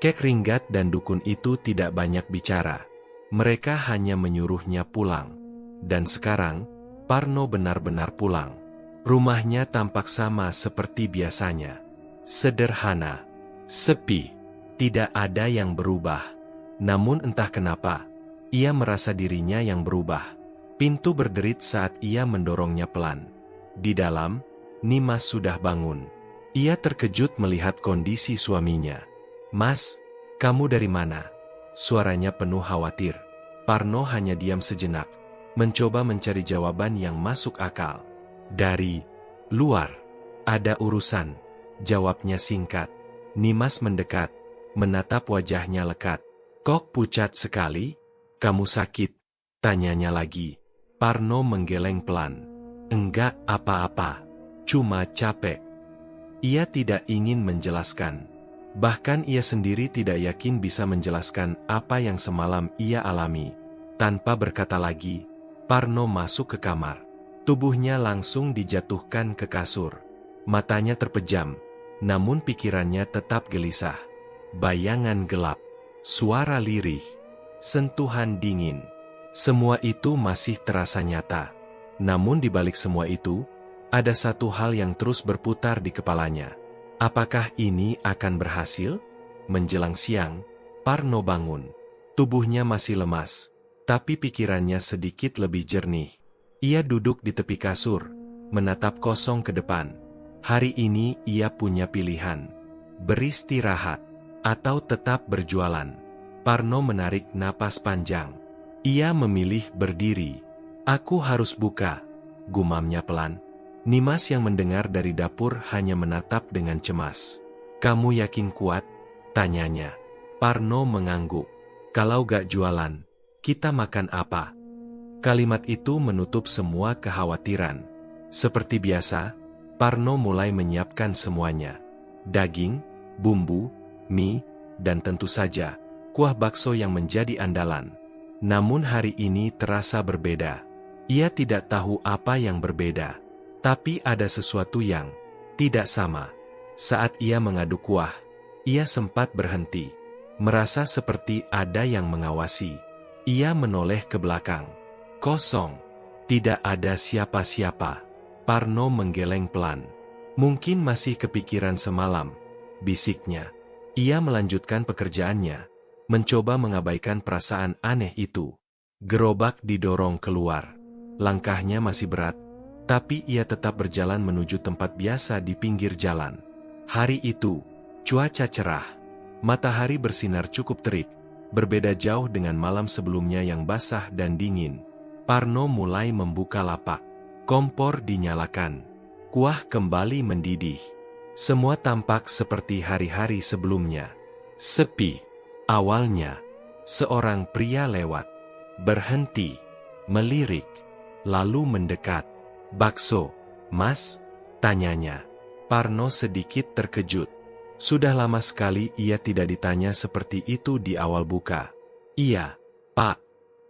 S1: Kek Ringgat dan dukun itu tidak banyak bicara. Mereka hanya menyuruhnya pulang. Dan sekarang, Parno benar-benar pulang. Rumahnya tampak sama seperti biasanya. Sederhana, sepi, tidak ada yang berubah. Namun entah kenapa, ia merasa dirinya yang berubah. Pintu berderit saat ia mendorongnya pelan. Di dalam, Nimas sudah bangun. Ia terkejut melihat kondisi suaminya. "Mas, kamu dari mana?" Suaranya penuh khawatir. Parno hanya diam sejenak, mencoba mencari jawaban yang masuk akal. "Dari luar, ada urusan," jawabnya singkat. Nimas mendekat, menatap wajahnya lekat. "Kok pucat sekali? Kamu sakit?" tanyanya lagi. Parno menggeleng pelan. "Enggak apa-apa, cuma capek." Ia tidak ingin menjelaskan. Bahkan ia sendiri tidak yakin bisa menjelaskan apa yang semalam ia alami. Tanpa berkata lagi, Parno masuk ke kamar. Tubuhnya langsung dijatuhkan ke kasur. Matanya terpejam, namun pikirannya tetap gelisah. Bayangan gelap, suara lirih, sentuhan dingin. Semua itu masih terasa nyata. Namun di balik semua itu, ada satu hal yang terus berputar di kepalanya. Apakah ini akan berhasil? Menjelang siang, Parno bangun. Tubuhnya masih lemas, tapi pikirannya sedikit lebih jernih. Ia duduk di tepi kasur, menatap kosong ke depan. Hari ini ia punya pilihan, beristirahat, atau tetap berjualan. Parno menarik napas panjang. Ia memilih berdiri. Aku harus buka, gumamnya pelan. Nimas yang mendengar dari dapur hanya menatap dengan cemas. Kamu yakin kuat? Tanyanya. Parno mengangguk. Kalau gak jualan, kita makan apa? Kalimat itu menutup semua kekhawatiran. Seperti biasa, Parno mulai menyiapkan semuanya. Daging, bumbu, mie, dan tentu saja, kuah bakso yang menjadi andalan. Namun hari ini terasa berbeda. Ia tidak tahu apa yang berbeda. Tapi ada sesuatu yang tidak sama. Saat ia mengaduk kuah, ia sempat berhenti. Merasa seperti ada yang mengawasi. Ia menoleh ke belakang. Kosong. Tidak ada siapa-siapa. Parno menggeleng pelan. Mungkin masih kepikiran semalam, bisiknya. Ia melanjutkan pekerjaannya, mencoba mengabaikan perasaan aneh itu. Gerobak didorong keluar. Langkahnya masih berat, tapi ia tetap berjalan menuju tempat biasa di pinggir jalan. Hari itu, cuaca cerah. Matahari bersinar cukup terik, berbeda jauh dengan malam sebelumnya yang basah dan dingin. Parno mulai membuka lapak. Kompor dinyalakan. Kuah kembali mendidih. Semua tampak seperti hari-hari sebelumnya. Sepi. Awalnya, seorang pria lewat. Berhenti. Melirik. Lalu mendekat. Bakso, Mas? Tanyanya. Parno sedikit terkejut. Sudah lama sekali ia tidak ditanya seperti itu di awal buka. Iya, Pak.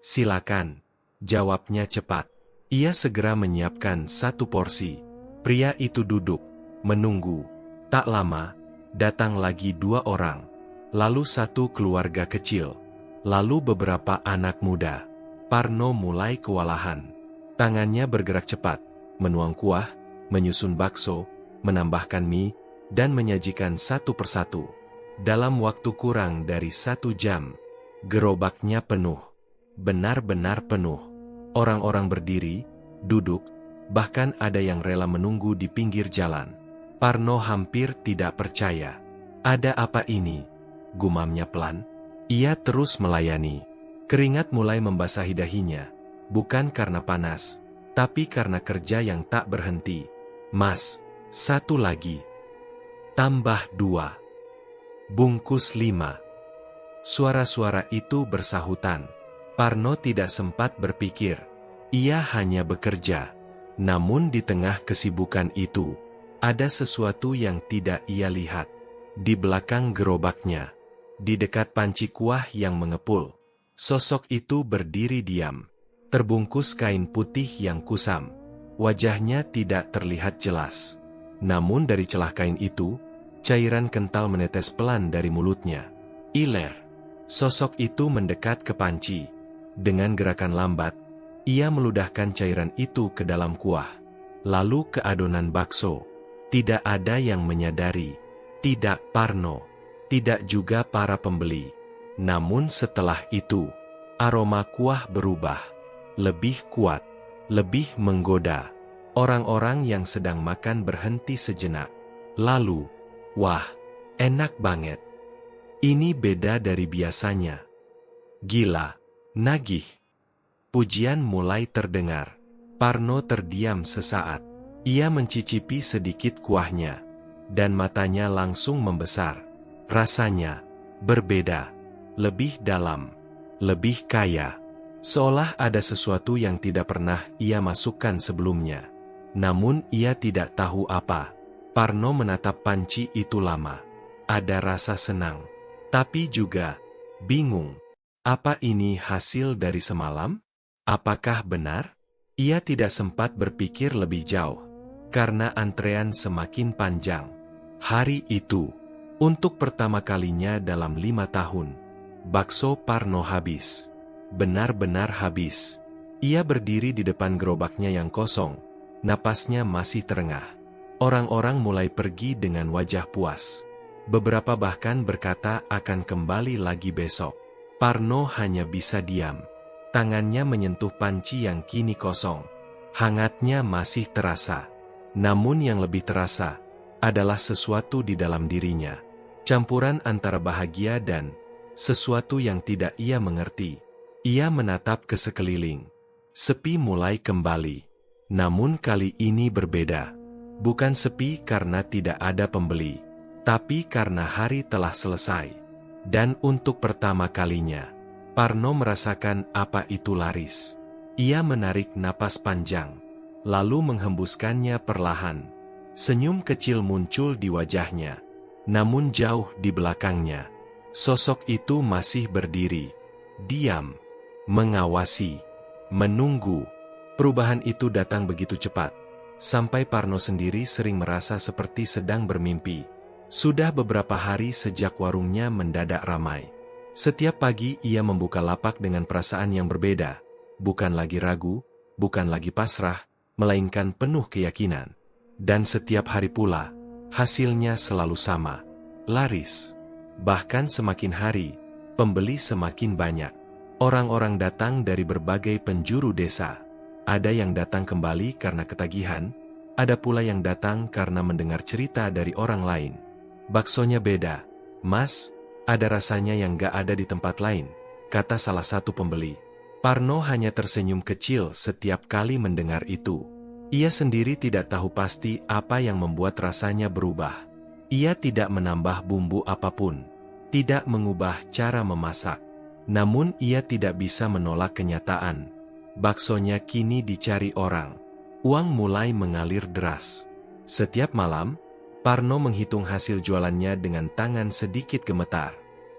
S1: Silakan. Jawabnya cepat. Ia segera menyiapkan satu porsi. Pria itu duduk, menunggu. Tak lama, datang lagi 2 orang. Lalu satu keluarga kecil. Lalu beberapa anak muda. Parno mulai kewalahan. Tangannya bergerak cepat, menuang kuah, menyusun bakso, menambahkan mie, dan menyajikan satu persatu. Dalam waktu kurang dari 1 jam, gerobaknya penuh. Benar-benar penuh. Orang-orang berdiri, duduk, bahkan ada yang rela menunggu di pinggir jalan. Parno hampir tidak percaya. Ada apa ini? Gumamnya pelan. Ia terus melayani. Keringat mulai membasahi dahinya, bukan karena panas, tapi karena kerja yang tak berhenti. Mas, 1 lagi. Tambah 2. Bungkus 5. Suara-suara itu bersahutan. Parno tidak sempat berpikir. Ia hanya bekerja. Namun di tengah kesibukan itu, ada sesuatu yang tidak ia lihat. Di belakang gerobaknya, di dekat panci kuah yang mengepul, sosok itu berdiri diam, terbungkus kain putih yang kusam. Wajahnya tidak terlihat jelas. Namun dari celah kain itu, cairan kental menetes pelan dari mulutnya. Iler. Sosok itu mendekat ke panci. Dengan gerakan lambat, ia meludahkan cairan itu ke dalam kuah. Lalu ke adonan bakso. Tidak ada yang menyadari. Tidak Parno. Tidak juga para pembeli. Namun setelah itu, aroma kuah berubah. Lebih kuat. Lebih menggoda. Orang-orang yang sedang makan berhenti sejenak. Lalu, wah, enak banget. Ini beda dari biasanya. Gila, nagih. Pujian mulai terdengar. Parno terdiam sesaat. Ia mencicipi sedikit kuahnya, dan matanya langsung membesar. Rasanya berbeda, lebih dalam, lebih kaya. Seolah ada sesuatu yang tidak pernah ia masukkan sebelumnya. Namun ia tidak tahu apa. Parno menatap panci itu lama. Ada rasa senang, tapi juga bingung. Apa ini hasil dari semalam? Apakah benar? Ia tidak sempat berpikir lebih jauh, karena antrean semakin panjang. Hari itu, untuk pertama kalinya dalam 5 tahun, bakso Parno habis. Benar-benar habis. Ia berdiri di depan gerobaknya yang kosong, napasnya masih terengah. Orang-orang mulai pergi dengan wajah puas. Beberapa bahkan berkata akan kembali lagi besok. Parno hanya bisa diam. Tangannya menyentuh panci yang kini kosong. Hangatnya masih terasa. Namun yang lebih terasa adalah sesuatu di dalam dirinya. Campuran antara bahagia dan sesuatu yang tidak ia mengerti. Ia menatap ke sekeliling. Sepi mulai kembali. Namun kali ini berbeda. Bukan sepi karena tidak ada pembeli, tapi karena hari telah selesai. Dan untuk pertama kalinya, Parno merasakan apa itu laris. Ia menarik napas panjang, lalu menghembuskannya perlahan. Senyum kecil muncul di wajahnya. Namun jauh di belakangnya, sosok itu masih berdiri. Diam, mengawasi, menunggu. Perubahan itu datang begitu cepat. Sampai Parno sendiri sering merasa seperti sedang bermimpi. Sudah beberapa hari sejak warungnya mendadak ramai. Setiap pagi ia membuka lapak dengan perasaan yang berbeda. Bukan lagi ragu, bukan lagi pasrah, melainkan penuh keyakinan. Dan setiap hari pula, hasilnya selalu sama. Laris. Bahkan semakin hari, pembeli semakin banyak. Orang-orang datang dari berbagai penjuru desa. Ada yang datang kembali karena ketagihan, ada pula yang datang karena mendengar cerita dari orang lain. Baksonya beda, Mas, ada rasanya yang gak ada di tempat lain, kata salah satu pembeli. Parno hanya tersenyum kecil setiap kali mendengar itu. Ia sendiri tidak tahu pasti apa yang membuat rasanya berubah. Ia tidak menambah bumbu apapun, tidak mengubah cara memasak. Namun ia tidak bisa menolak kenyataan. Baksonya kini dicari orang. Uang mulai mengalir deras. Setiap malam, Parno menghitung hasil jualannya dengan tangan sedikit gemetar.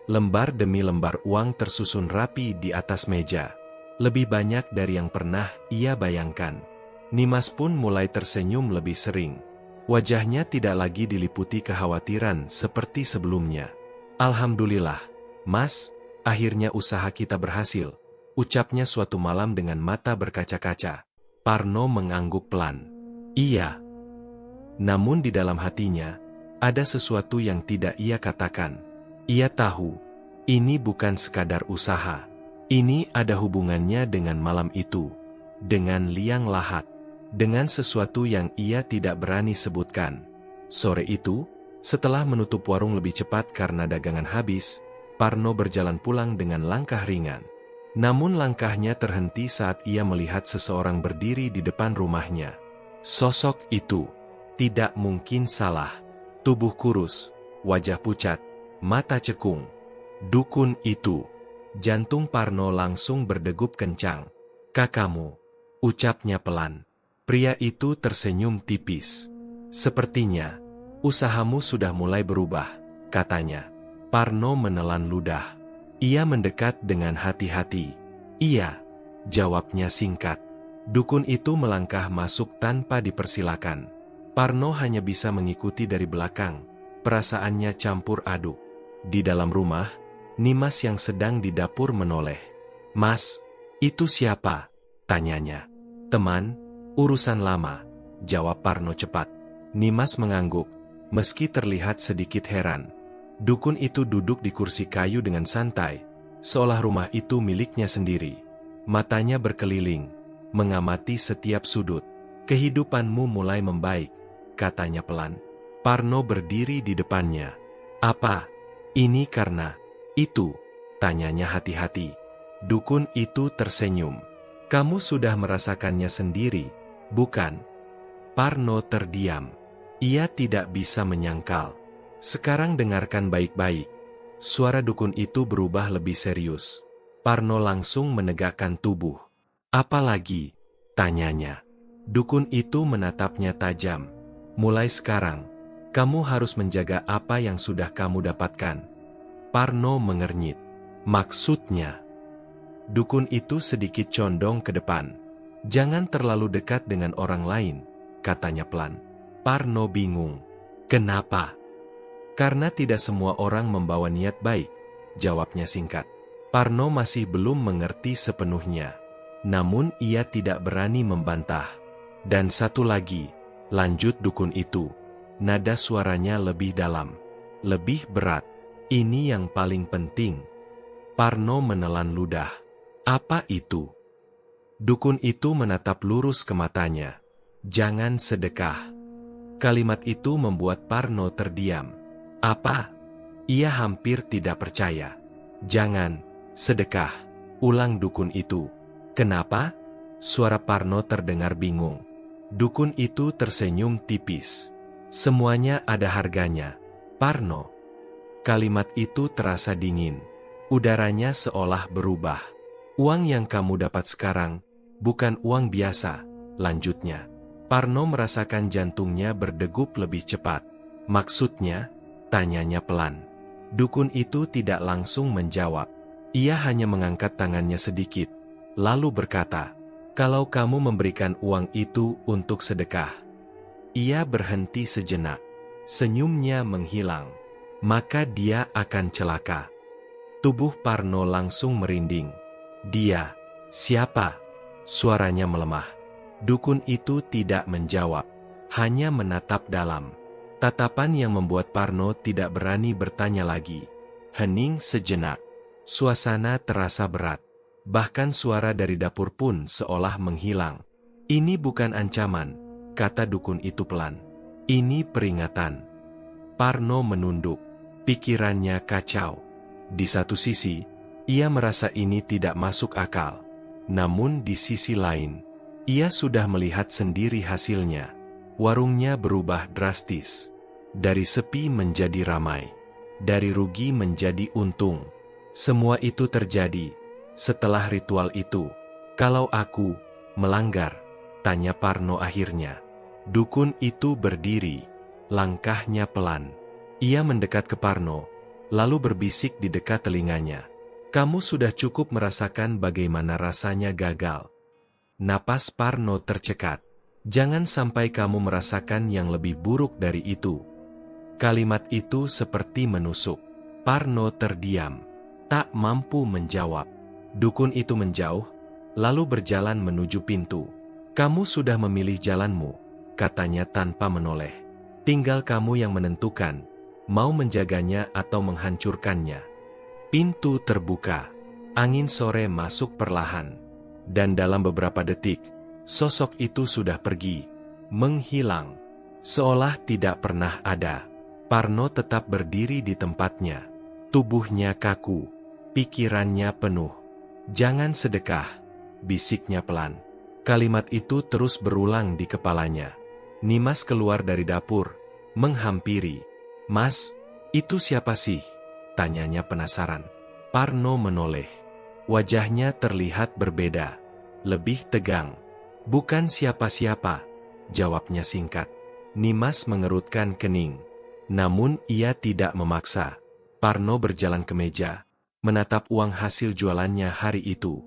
S1: Lembar demi lembar uang tersusun rapi di atas meja. Lebih banyak dari yang pernah ia bayangkan. Nimas pun mulai tersenyum lebih sering. Wajahnya tidak lagi diliputi kekhawatiran seperti sebelumnya. Alhamdulillah, Mas, akhirnya usaha kita berhasil. Ucapnya suatu malam dengan mata berkaca-kaca. Parno mengangguk pelan. Iya. Namun di dalam hatinya, ada sesuatu yang tidak ia katakan. Ia tahu, ini bukan sekadar usaha. Ini ada hubungannya dengan malam itu. Dengan liang lahat. Dengan sesuatu yang ia tidak berani sebutkan. Sore itu, setelah menutup warung lebih cepat karena dagangan habis, Parno berjalan pulang dengan langkah ringan. Namun langkahnya terhenti saat ia melihat seseorang berdiri di depan rumahnya. Sosok itu tidak mungkin salah. Tubuh kurus, wajah pucat, mata cekung. Dukun itu. Jantung Parno langsung berdegup kencang. Kakakmu, ucapnya pelan. Pria itu tersenyum tipis. Sepertinya, usahamu sudah mulai berubah, katanya. Parno menelan ludah. Ia mendekat dengan hati-hati. Iya, jawabnya singkat. Dukun itu melangkah masuk tanpa dipersilakan. Parno hanya bisa mengikuti dari belakang. Perasaannya campur aduk. Di dalam rumah, Nimas yang sedang di dapur menoleh. Mas, itu siapa? Tanyanya. Teman, urusan lama, jawab Parno cepat. Nimas mengangguk, meski terlihat sedikit heran. Dukun itu duduk di kursi kayu dengan santai, seolah rumah itu miliknya sendiri. Matanya berkeliling, mengamati setiap sudut. Kehidupanmu mulai membaik, katanya pelan. Parno berdiri di depannya. Apa? Ini karena itu? Tanyanya hati-hati. Dukun itu tersenyum. Kamu sudah merasakannya sendiri, bukan? Parno terdiam. Ia tidak bisa menyangkal. Sekarang dengarkan baik-baik. Suara dukun itu berubah lebih serius. Parno langsung menegakkan tubuh. Apa lagi? Tanyanya. Dukun itu menatapnya tajam. Mulai sekarang, kamu harus menjaga apa yang sudah kamu dapatkan. Parno mengernyit. Maksudnya, Dukun itu sedikit condong ke depan. "Jangan terlalu dekat dengan orang lain," katanya pelan. Parno bingung. "Kenapa?" "Karena tidak semua orang membawa niat baik," jawabnya singkat. Parno masih belum mengerti sepenuhnya. Namun ia tidak berani membantah. "Dan satu lagi," lanjut dukun itu. Nada suaranya lebih dalam, lebih berat. "Ini yang paling penting." Parno menelan ludah. "Apa itu?" Dukun itu menatap lurus ke matanya. "Jangan sedekah." Kalimat itu membuat Parno terdiam. "Apa?" Ia hampir tidak percaya. "Jangan sedekah," ulang dukun itu. "Kenapa?" Suara Parno terdengar bingung. Dukun itu tersenyum tipis. "Semuanya ada harganya, Parno." Kalimat itu terasa dingin. Udaranya seolah berubah. "Uang yang kamu dapat sekarang bukan uang biasa," lanjutnya. Parno merasakan jantungnya berdegup lebih cepat. "Maksudnya?" tanyanya pelan. Dukun itu tidak langsung menjawab. Ia hanya mengangkat tangannya sedikit, lalu berkata, "Kalau kamu memberikan uang itu untuk sedekah." Ia berhenti sejenak. Senyumnya menghilang. "Maka dia akan celaka." Tubuh Parno langsung merinding. "Dia? Siapa?" Suaranya melemah. Dukun itu tidak menjawab, hanya menatap dalam. Tatapan yang membuat Parno tidak berani bertanya lagi. Hening sejenak. Suasana terasa berat. Bahkan suara dari dapur pun seolah menghilang. "Ini bukan ancaman," kata dukun itu pelan. "Ini peringatan." Parno menunduk. Pikirannya kacau. Di satu sisi, ia merasa ini tidak masuk akal. Namun di sisi lain, ia sudah melihat sendiri hasilnya. Warungnya berubah drastis. Dari sepi menjadi ramai. Dari rugi menjadi untung. Semua itu terjadi setelah ritual itu. "Kalau aku melanggar?" tanya Parno akhirnya. Dukun itu berdiri. Langkahnya pelan. Ia mendekat ke Parno, lalu berbisik di dekat telinganya. "Kamu sudah cukup merasakan bagaimana rasanya gagal." Napas Parno tercekat. "Jangan sampai kamu merasakan yang lebih buruk dari itu." Kalimat itu seperti menusuk. Parno terdiam, tak mampu menjawab. Dukun itu menjauh, lalu berjalan menuju pintu. "Kamu sudah memilih jalanmu," katanya tanpa menoleh. "Tinggal kamu yang menentukan, mau menjaganya atau menghancurkannya." Pintu terbuka. Angin sore masuk perlahan. Dan dalam beberapa detik, sosok itu sudah pergi, menghilang, seolah tidak pernah ada. Parno tetap berdiri di tempatnya. Tubuhnya kaku, pikirannya penuh. "Jangan sedekah," bisiknya pelan. Kalimat itu terus berulang di kepalanya. Nimas keluar dari dapur, menghampiri. "Mas, itu siapa sih?" tanyanya penasaran. Parno menoleh. Wajahnya terlihat berbeda, lebih tegang. "Bukan siapa-siapa," jawabnya singkat. Nimas mengerutkan kening. Namun ia tidak memaksa. Parno berjalan ke meja, menatap uang hasil jualannya hari itu.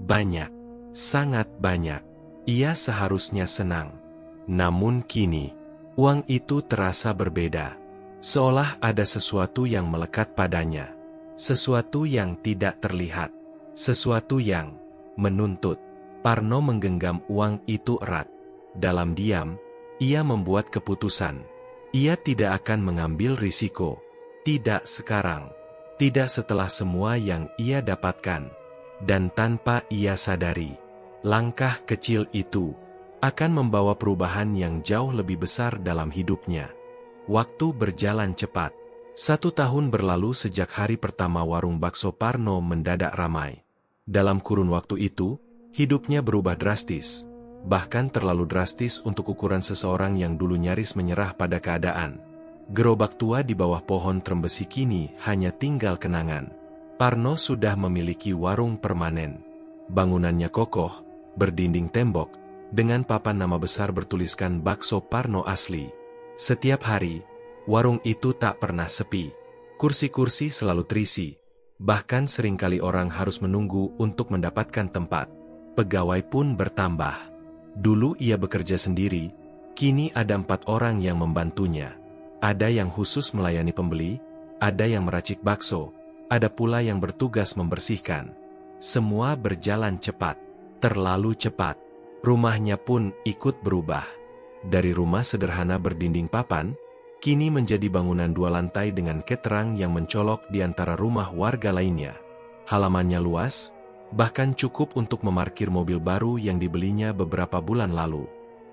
S1: Banyak, sangat banyak. Ia seharusnya senang. Namun kini, uang itu terasa berbeda. Seolah ada sesuatu yang melekat padanya. Sesuatu yang tidak terlihat. Sesuatu yang menuntut. Parno menggenggam uang itu erat. Dalam diam, ia membuat keputusan. Ia tidak akan mengambil risiko. Tidak sekarang. Tidak setelah semua yang ia dapatkan. Dan tanpa ia sadari, langkah kecil itu akan membawa perubahan yang jauh lebih besar dalam hidupnya. Waktu berjalan cepat. 1 tahun berlalu sejak hari pertama warung bakso Parno mendadak ramai. Dalam kurun waktu itu, hidupnya berubah drastis. Bahkan terlalu drastis untuk ukuran seseorang yang dulu nyaris menyerah pada keadaan. Gerobak tua di bawah pohon trembesi kini hanya tinggal kenangan. Parno sudah memiliki warung permanen. Bangunannya kokoh, berdinding tembok, dengan papan nama besar bertuliskan Bakso Parno Asli. Setiap hari, warung itu tak pernah sepi. Kursi-kursi selalu terisi. Bahkan seringkali orang harus menunggu untuk mendapatkan tempat. Pegawai pun bertambah. Dulu ia bekerja sendiri, kini ada 4 orang yang membantunya. Ada yang khusus melayani pembeli, ada yang meracik bakso, ada pula yang bertugas membersihkan. Semua berjalan cepat, terlalu cepat. Rumahnya pun ikut berubah. Dari rumah sederhana berdinding papan, kini menjadi bangunan 2 lantai dengan keterang yang mencolok di antara rumah warga lainnya. Halamannya luas, bahkan cukup untuk memarkir mobil baru yang dibelinya beberapa bulan lalu.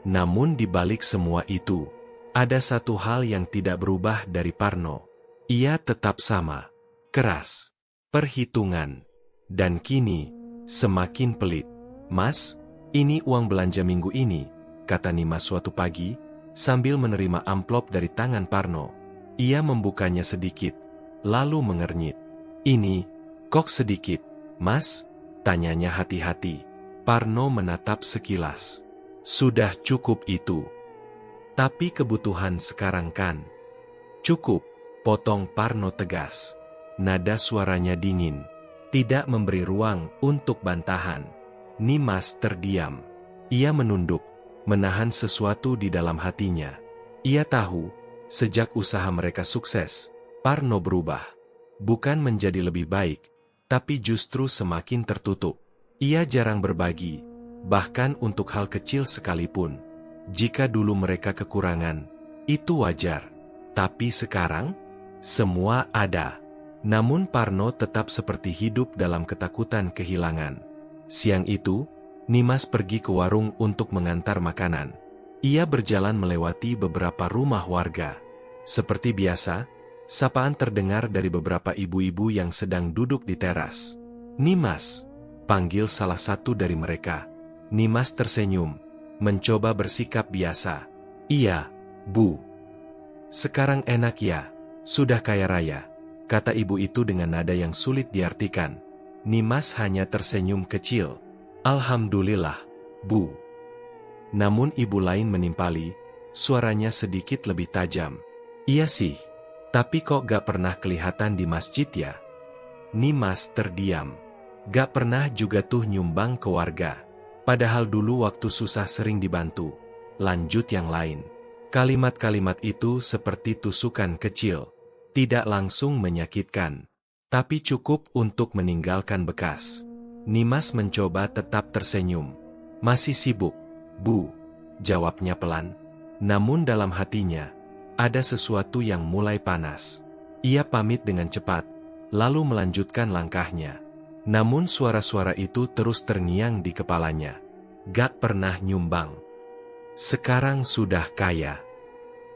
S1: Namun di balik semua itu, ada satu hal yang tidak berubah dari Parno. Ia tetap sama, keras, perhitungan, dan kini semakin pelit. "Mas, ini uang belanja minggu ini," kata Nimas suatu pagi, sambil menerima amplop dari tangan Parno. Ia membukanya sedikit, lalu mengernyit. "Ini, kok sedikit, Mas?" tanyanya hati-hati. Parno menatap sekilas. "Sudah cukup itu." "Tapi kebutuhan sekarang kan." "Cukup," potong Parno tegas. Nada suaranya dingin, tidak memberi ruang untuk bantahan. Nimas terdiam. Ia menunduk, menahan sesuatu di dalam hatinya. Ia tahu, sejak usaha mereka sukses, Parno berubah. Bukan menjadi lebih baik, tapi justru semakin tertutup. Ia jarang berbagi, bahkan untuk hal kecil sekalipun. Jika dulu mereka kekurangan, itu wajar. Tapi sekarang, semua ada. Namun Parno tetap seperti hidup dalam ketakutan kehilangan. Siang itu, Nimas pergi ke warung untuk mengantar makanan. Ia berjalan melewati beberapa rumah warga. Seperti biasa, sapaan terdengar dari beberapa ibu-ibu yang sedang duduk di teras. "Nimas," panggil salah satu dari mereka. Nimas tersenyum, mencoba bersikap biasa. "Iya, Bu." "Sekarang enak ya, sudah kaya raya," kata ibu itu dengan nada yang sulit diartikan. Nimas hanya tersenyum kecil. "Alhamdulillah, Bu." Namun ibu lain menimpali, suaranya sedikit lebih tajam. "Iya sih, tapi kok gak pernah kelihatan di masjid ya?" Nimas terdiam. "Gak pernah juga tuh nyumbang ke warga. Padahal dulu waktu susah sering dibantu." Lanjut yang lain. Kalimat-kalimat itu seperti tusukan kecil. Tidak langsung menyakitkan, tapi cukup untuk meninggalkan bekas. Nimas mencoba tetap tersenyum. "Masih sibuk, Bu," jawabnya pelan. Namun dalam hatinya, ada sesuatu yang mulai panas. Ia pamit dengan cepat, lalu melanjutkan langkahnya. Namun suara-suara itu terus terngiang di kepalanya. Gak pernah nyumbang. Sekarang sudah kaya.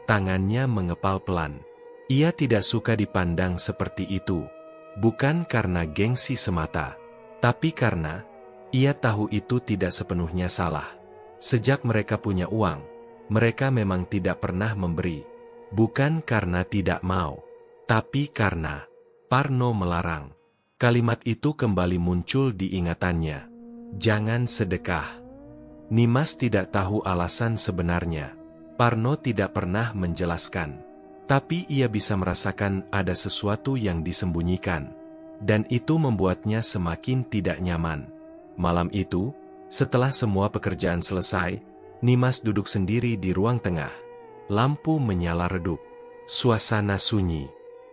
S1: Tangannya mengepal pelan. Ia tidak suka dipandang seperti itu. Bukan karena gengsi semata, tapi karena ia tahu itu tidak sepenuhnya salah. Sejak mereka punya uang, mereka memang tidak pernah memberi. Bukan karena tidak mau, tapi karena Parno melarang. Kalimat itu kembali muncul di ingatannya. "Jangan sedekah." Nimas tidak tahu alasan sebenarnya. Parno tidak pernah menjelaskan. Tapi ia bisa merasakan ada sesuatu yang disembunyikan. Dan itu membuatnya semakin tidak nyaman. Malam itu, setelah semua pekerjaan selesai, Nimas duduk sendiri di ruang tengah. Lampu menyala redup. Suasana sunyi.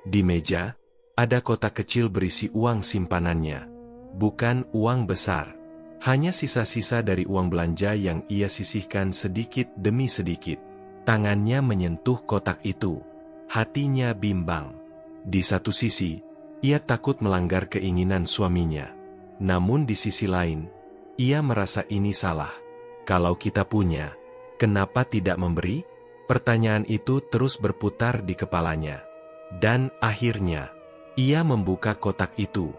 S1: Di meja, ada kotak kecil berisi uang simpanannya. Bukan uang besar. Hanya sisa-sisa dari uang belanja yang ia sisihkan sedikit demi sedikit. Tangannya menyentuh kotak itu. Hatinya bimbang. Di satu sisi, ia takut melanggar keinginan suaminya. Namun di sisi lain, ia merasa ini salah. Kalau kita punya, kenapa tidak memberi? Pertanyaan itu terus berputar di kepalanya. Dan akhirnya, ia membuka kotak itu,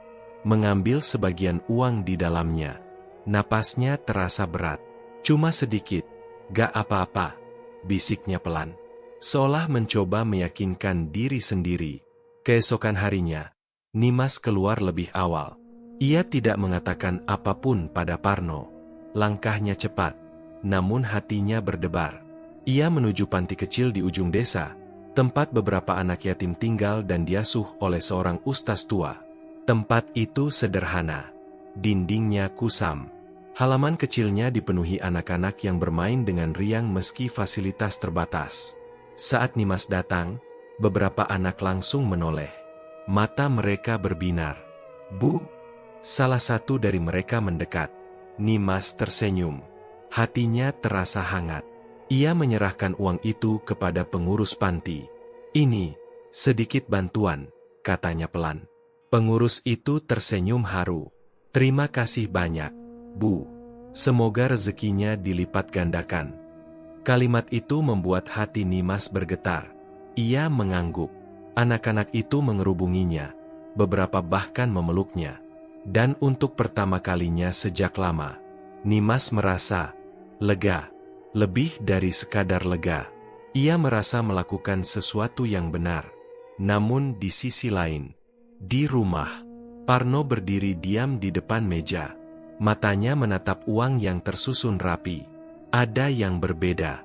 S1: mengambil sebagian uang di dalamnya. Napasnya terasa berat. "Cuma sedikit, gak apa-apa," bisiknya pelan. Seolah mencoba meyakinkan diri sendiri. Keesokan harinya, Nimas keluar lebih awal. Ia tidak mengatakan apapun pada Parno. Langkahnya cepat, namun hatinya berdebar. Ia menuju panti kecil di ujung desa, tempat beberapa anak yatim tinggal dan diasuh oleh seorang ustaz tua. Tempat itu sederhana. Dindingnya kusam. Halaman kecilnya dipenuhi anak-anak yang bermain dengan riang meski fasilitas terbatas. Saat Nimas datang, beberapa anak langsung menoleh. Mata mereka berbinar. "Bu!" Salah satu dari mereka mendekat. Nimas tersenyum. Hatinya terasa hangat. Ia menyerahkan uang itu kepada pengurus panti. "Ini, sedikit bantuan," katanya pelan. Pengurus itu tersenyum haru. "Terima kasih banyak, Bu. Semoga rezekinya dilipat gandakan." Kalimat itu membuat hati Nimas bergetar. Ia mengangguk. Anak-anak itu mengerubunginya. Beberapa bahkan memeluknya. Dan untuk pertama kalinya sejak lama, Nimas merasa lega. Lebih dari sekadar lega. Ia merasa melakukan sesuatu yang benar. Namun di sisi lain, di rumah, Parno berdiri diam di depan meja. Matanya menatap uang yang tersusun rapi. Ada yang berbeda.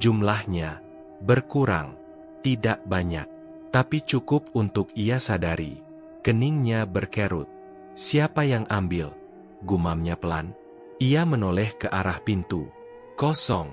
S1: Jumlahnya berkurang. Tidak banyak. Tapi cukup untuk ia sadari. Keningnya berkerut. "Siapa yang ambil?" gumamnya pelan. Ia menoleh ke arah pintu. Kosong.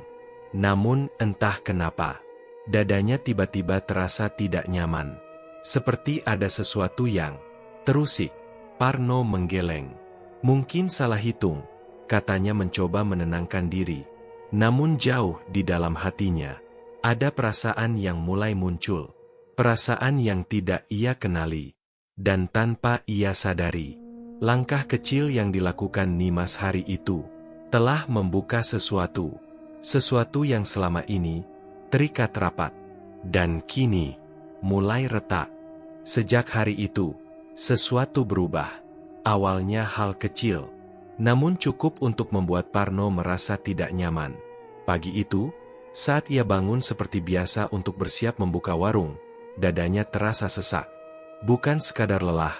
S1: Namun entah kenapa, dadanya tiba-tiba terasa tidak nyaman. Seperti ada sesuatu yang terusik. Parno menggeleng. "Mungkin salah hitung," katanya mencoba menenangkan diri. Namun jauh di dalam hatinya, ada perasaan yang mulai muncul. Perasaan yang tidak ia kenali. Dan tanpa ia sadari, langkah kecil yang dilakukan Nimas hari itu telah membuka sesuatu. Sesuatu yang selama ini terikat rapat. Dan kini mulai retak. Sejak hari itu, sesuatu berubah. Awalnya hal kecil, namun cukup untuk membuat Parno merasa tidak nyaman. Pagi itu, saat ia bangun seperti biasa untuk bersiap membuka warung, dadanya terasa sesak. Bukan sekadar lelah,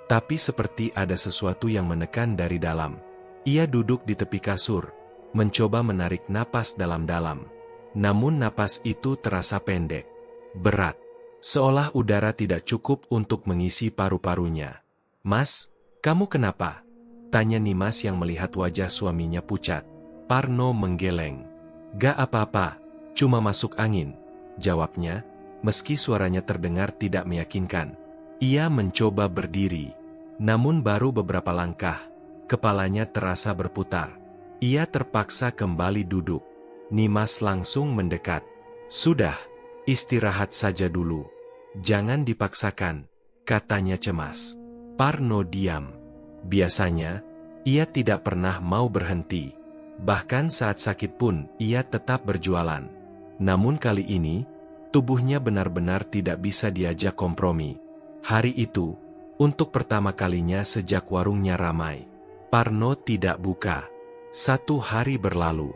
S1: tapi seperti ada sesuatu yang menekan dari dalam. Ia duduk di tepi kasur, mencoba menarik napas dalam-dalam. Namun napas itu terasa pendek, berat, seolah udara tidak cukup untuk mengisi paru-parunya. "Mas, kamu kenapa?" tanya Nimas yang melihat wajah suaminya pucat. Parno menggeleng. "Gak apa-apa, cuma masuk angin," jawabnya, meski suaranya terdengar tidak meyakinkan. Ia mencoba berdiri, namun baru beberapa langkah, kepalanya terasa berputar. Ia terpaksa kembali duduk. Nimas langsung mendekat. "Sudah, istirahat saja dulu. Jangan dipaksakan," katanya cemas. Parno diam. Biasanya, ia tidak pernah mau berhenti. Bahkan saat sakit pun, ia tetap berjualan. Namun kali ini, tubuhnya benar-benar tidak bisa diajak kompromi. Hari itu, untuk pertama kalinya sejak warungnya ramai, Parno tidak buka. 1 hari berlalu,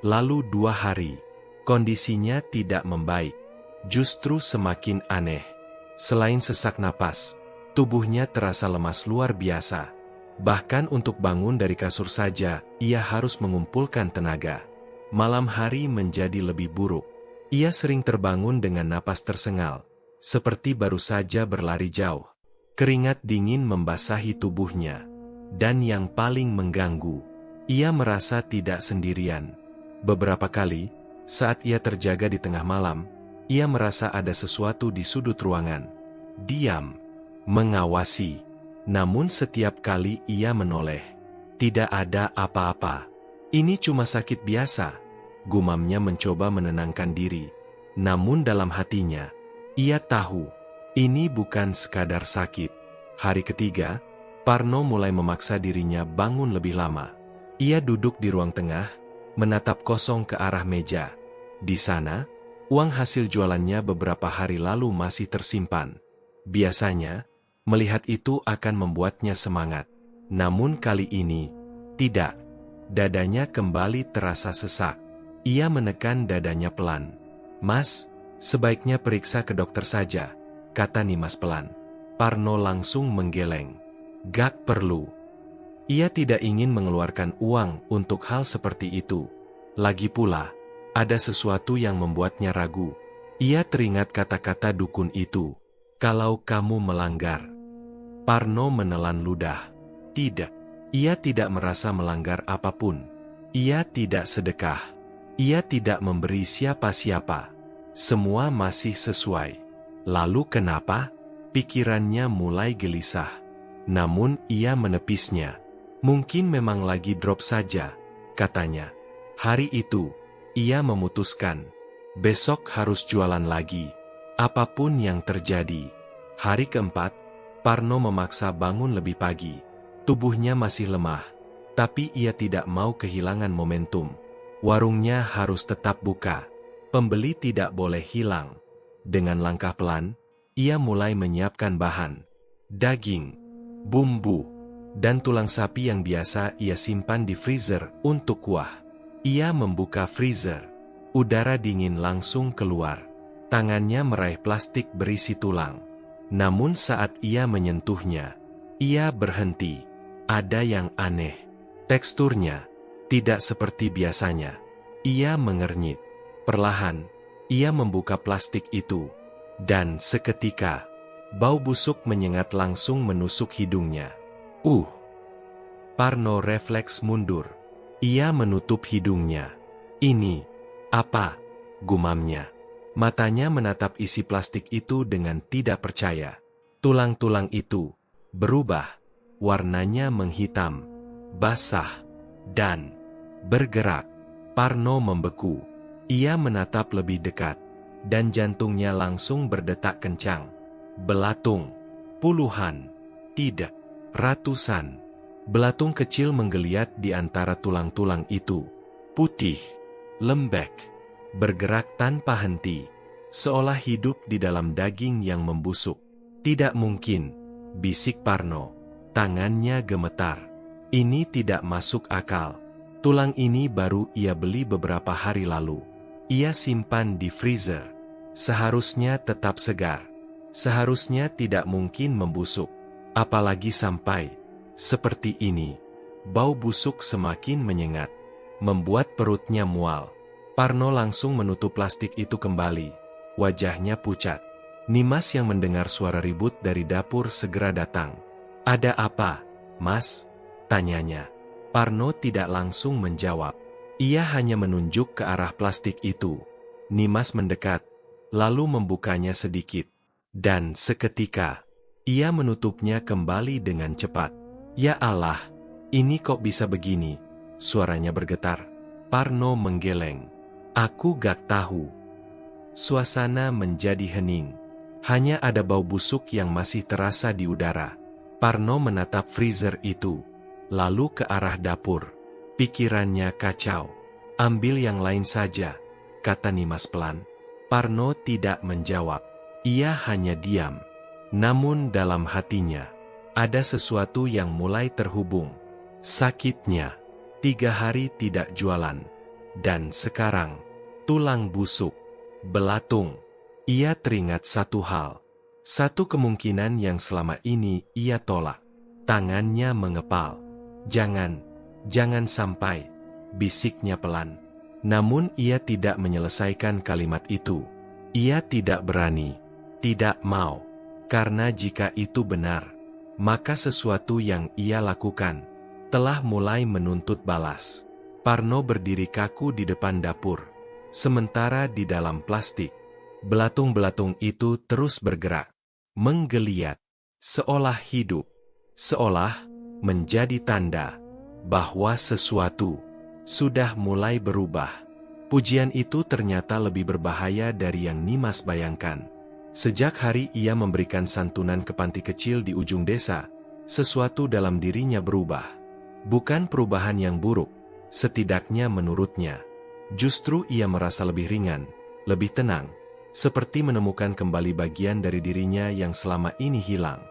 S1: lalu 2 hari. Kondisinya tidak membaik, justru semakin aneh. Selain sesak napas, tubuhnya terasa lemas luar biasa. Bahkan untuk bangun dari kasur saja, ia harus mengumpulkan tenaga. Malam hari menjadi lebih buruk. Ia sering terbangun dengan napas tersengal, seperti baru saja berlari jauh. Keringat dingin membasahi tubuhnya. Dan yang paling mengganggu, ia merasa tidak sendirian. Beberapa kali, saat ia terjaga di tengah malam, ia merasa ada sesuatu di sudut ruangan. Diam, mengawasi. Namun setiap kali ia menoleh, tidak ada apa-apa. "Ini cuma sakit biasa," gumamnya mencoba menenangkan diri. Namun dalam hatinya, ia tahu, ini bukan sekadar sakit. Hari ketiga, Parno mulai memaksa dirinya bangun lebih lama. Ia duduk di ruang tengah, menatap kosong ke arah meja. Di sana, uang hasil jualannya beberapa hari lalu masih tersimpan. Biasanya, melihat itu akan membuatnya semangat. Namun kali ini, tidak. Dadanya kembali terasa sesak. Ia menekan dadanya pelan. "Mas, sebaiknya periksa ke dokter saja," kata Nimas pelan. Parno langsung menggeleng. "Gak perlu." Ia tidak ingin mengeluarkan uang untuk hal seperti itu. Lagi pula, ada sesuatu yang membuatnya ragu. Ia teringat kata-kata dukun itu. "Kalau kamu melanggar, Parno menelan ludah. Tidak. Ia tidak merasa melanggar apapun. Ia tidak sedekah. Ia tidak memberi siapa-siapa. Semua masih sesuai. Lalu kenapa? Pikirannya mulai gelisah. Namun ia menepisnya. Mungkin memang lagi drop saja, katanya. Hari itu, ia memutuskan. Besok harus jualan lagi. Apapun yang terjadi. Hari keempat, Parno memaksa bangun lebih pagi. Tubuhnya masih lemah. Tapi ia tidak mau kehilangan momentum. Warungnya harus tetap buka. Pembeli tidak boleh hilang. Dengan langkah pelan, ia mulai menyiapkan bahan. Daging, bumbu, dan tulang sapi yang biasa ia simpan di freezer untuk kuah. Ia membuka freezer. Udara dingin langsung keluar. Tangannya meraih plastik berisi tulang. Namun saat ia menyentuhnya, ia berhenti. Ada yang aneh. Teksturnya tidak seperti biasanya. Ia mengernyit. Perlahan, ia membuka plastik itu. Dan seketika, bau busuk menyengat langsung menusuk hidungnya. Parno refleks mundur. Ia menutup hidungnya. Ini, apa? Gumamnya. Matanya menatap isi plastik itu dengan tidak percaya. Tulang-tulang itu berubah. Warnanya menghitam, basah, dan bergerak. Parno membeku. Ia menatap lebih dekat, dan jantungnya langsung berdetak kencang. Belatung, puluhan, tidak, ratusan. Belatung kecil menggeliat di antara tulang-tulang itu. Putih, lembek, bergerak tanpa henti, seolah hidup di dalam daging yang membusuk. Tidak mungkin, bisik Parno. Tangannya gemetar. Ini tidak masuk akal. Tulang ini baru ia beli beberapa hari lalu. Ia simpan di freezer. Seharusnya tetap segar. Seharusnya tidak mungkin membusuk. Apalagi sampai seperti ini. Bau busuk semakin menyengat, membuat perutnya mual. Parno langsung menutup plastik itu kembali. Wajahnya pucat. Nimas yang mendengar suara ribut dari dapur segera datang. "Ada apa, Mas?" tanyanya. Parno tidak langsung menjawab. Ia hanya menunjuk ke arah plastik itu. Nimas mendekat, lalu membukanya sedikit. Dan seketika, ia menutupnya kembali dengan cepat. "Ya Allah, ini kok bisa begini?" Suaranya bergetar. Parno menggeleng. "Aku gak tahu." Suasana menjadi hening. Hanya ada bau busuk yang masih terasa di udara. Parno menatap freezer itu, lalu ke arah dapur. Pikirannya kacau. "Ambil yang lain saja," kata Nimas pelan. Parno tidak menjawab. Ia hanya diam. Namun dalam hatinya, ada sesuatu yang mulai terhubung. Sakitnya, 3 hari tidak jualan. Dan sekarang, tulang busuk, belatung. Ia teringat satu hal. Satu kemungkinan yang selama ini ia tolak. Tangannya mengepal. Jangan sampai," bisiknya pelan. Namun ia tidak menyelesaikan kalimat itu. Ia tidak berani, tidak mau. Karena jika itu benar, maka sesuatu yang ia lakukan telah mulai menuntut balas. Parno berdiri kaku di depan dapur. Sementara di dalam plastik, belatung-belatung itu terus bergerak, menggeliat, seolah hidup, seolah menjadi tanda bahwa sesuatu sudah mulai berubah. Pujian itu ternyata lebih berbahaya dari yang Nimas bayangkan. Sejak hari ia memberikan santunan ke panti kecil di ujung desa, sesuatu dalam dirinya berubah. Bukan perubahan yang buruk, setidaknya menurutnya. Justru ia merasa lebih ringan, lebih tenang, seperti menemukan kembali bagian dari dirinya yang selama ini hilang.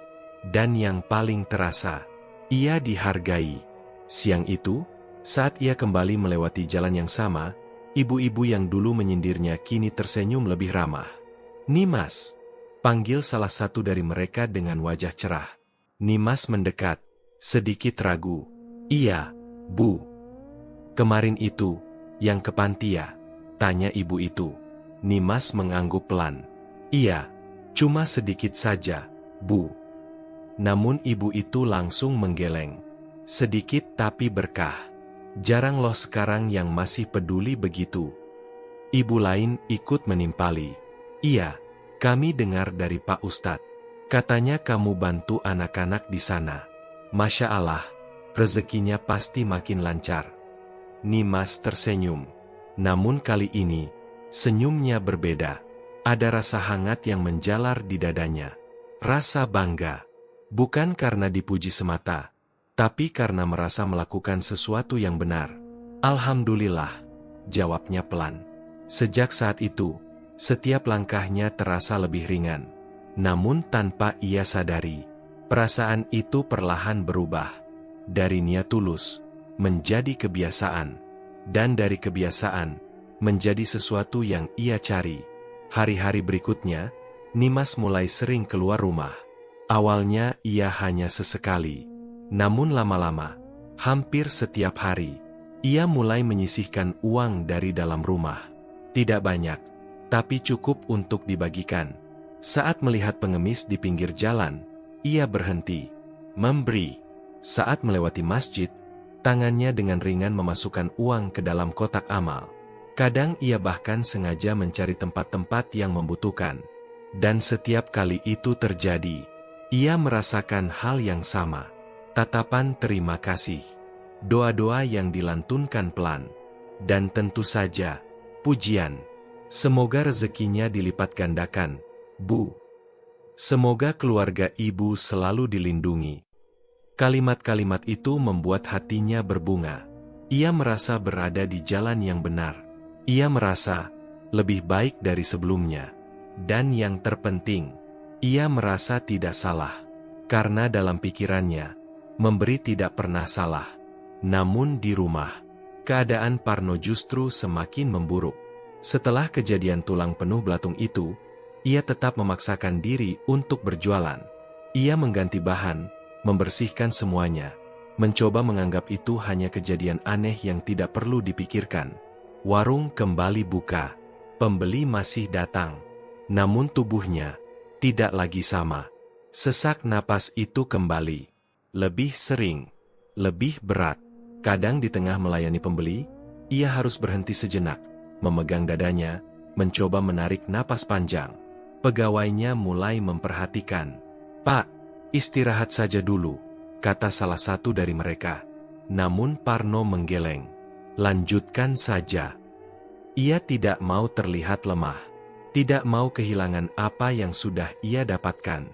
S1: Dan yang paling terasa, ia dihargai. Siang itu, saat ia kembali melewati jalan yang sama, ibu-ibu yang dulu menyindirnya kini tersenyum lebih ramah. "Nimas," panggil salah satu dari mereka dengan wajah cerah. Nimas mendekat, sedikit ragu. "Iya, Bu." "Kemarin itu, yang ke panti ya?" tanya ibu itu. Nimas mengangguk pelan. "Iya, cuma sedikit saja, Bu." Namun ibu itu langsung menggeleng. Sedikit tapi berkah. Jarang loh sekarang yang masih peduli begitu. Ibu lain ikut menimpali. Iya, kami dengar dari Pak Ustadz. Katanya kamu bantu anak-anak di sana. Masya Allah, rezekinya pasti makin lancar. Nimas tersenyum. Namun kali ini, senyumnya berbeda. Ada rasa hangat yang menjalar di dadanya. Rasa bangga. Bukan karena dipuji semata, tapi karena merasa melakukan sesuatu yang benar. Alhamdulillah, jawabnya pelan. Sejak saat itu, setiap langkahnya terasa lebih ringan. Namun tanpa ia sadari, perasaan itu perlahan berubah. Dari niat tulus, menjadi kebiasaan. Dan dari kebiasaan, menjadi sesuatu yang ia cari. Hari-hari berikutnya, Nimas mulai sering keluar rumah. Awalnya ia hanya sesekali. Namun lama-lama, hampir setiap hari, ia mulai menyisihkan uang dari dalam rumah. Tidak banyak, tapi cukup untuk dibagikan. Saat melihat pengemis di pinggir jalan, ia berhenti, memberi. Saat melewati masjid, tangannya dengan ringan memasukkan uang ke dalam kotak amal. Kadang ia bahkan sengaja mencari tempat-tempat yang membutuhkan. Dan setiap kali itu terjadi, ia merasakan hal yang sama. Tatapan terima kasih. Doa-doa yang dilantunkan pelan. Dan tentu saja, pujian. Semoga rezekinya dilipat gandakan, Bu. Semoga keluarga ibu selalu dilindungi. Kalimat-kalimat itu membuat hatinya berbunga. Ia merasa berada di jalan yang benar. Ia merasa lebih baik dari sebelumnya. Dan yang terpenting, ia merasa tidak salah. Karena dalam pikirannya, memberi tidak pernah salah. Namun di rumah, keadaan Parno justru semakin memburuk. Setelah kejadian tulang penuh belatung itu, ia tetap memaksakan diri untuk berjualan. Ia mengganti bahan, membersihkan semuanya, mencoba menganggap itu hanya kejadian aneh yang tidak perlu dipikirkan. Warung kembali buka, pembeli masih datang, namun tubuhnya tidak lagi sama. Sesak napas itu kembali, lebih sering, lebih berat. Kadang di tengah melayani pembeli, ia harus berhenti sejenak, memegang dadanya, mencoba menarik napas panjang. Pegawainya mulai memperhatikan. "Pak, istirahat saja dulu," kata salah satu dari mereka. Namun Parno menggeleng. "Lanjutkan saja." Ia tidak mau terlihat lemah. Tidak mau kehilangan apa yang sudah ia dapatkan.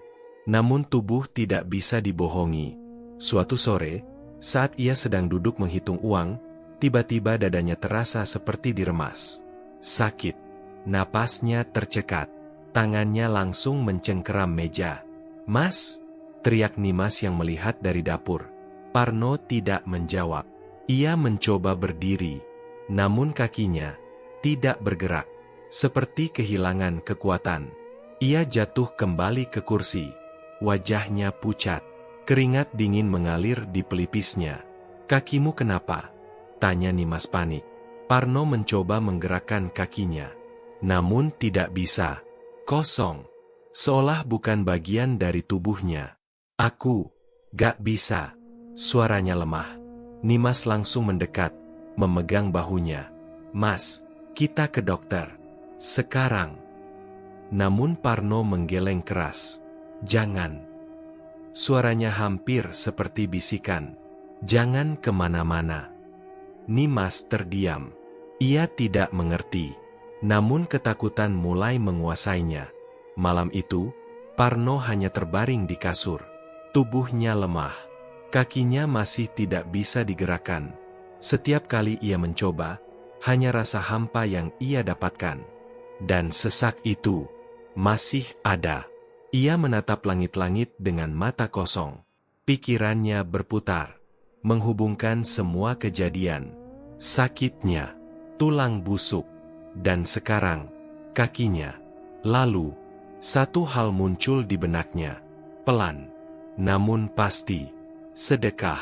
S1: Namun tubuh tidak bisa dibohongi. Suatu sore, saat ia sedang duduk menghitung uang, tiba-tiba dadanya terasa seperti diremas. Sakit. Napasnya tercekat. Tangannya langsung mencengkeram meja. "Mas!" teriak Nimas yang melihat dari dapur. Parno tidak menjawab. Ia mencoba berdiri. Namun kakinya tidak bergerak. Seperti kehilangan kekuatan. Ia jatuh kembali ke kursi. Wajahnya pucat. Keringat dingin mengalir di pelipisnya. "Kakimu kenapa?" tanya Nimas panik. Parno mencoba menggerakkan kakinya. Namun tidak bisa. Kosong. Seolah bukan bagian dari tubuhnya. "Aku gak bisa." Suaranya lemah. Nimas langsung mendekat, memegang bahunya. "Mas, kita ke dokter. Sekarang." Namun Parno menggeleng keras. "Jangan." Suaranya hampir seperti bisikan. "Jangan kemana-mana." Nimas terdiam. Ia tidak mengerti. Namun ketakutan mulai menguasainya. Malam itu, Parno hanya terbaring di kasur. Tubuhnya lemah. Kakinya masih tidak bisa digerakkan. Setiap kali ia mencoba, hanya rasa hampa yang ia dapatkan. Dan sesak itu masih ada. Ia menatap langit-langit dengan mata kosong. Pikirannya berputar, menghubungkan semua kejadian. Sakitnya, tulang busuk, dan sekarang, kakinya. Lalu, satu hal muncul di benaknya. Pelan, namun pasti. Sedekah.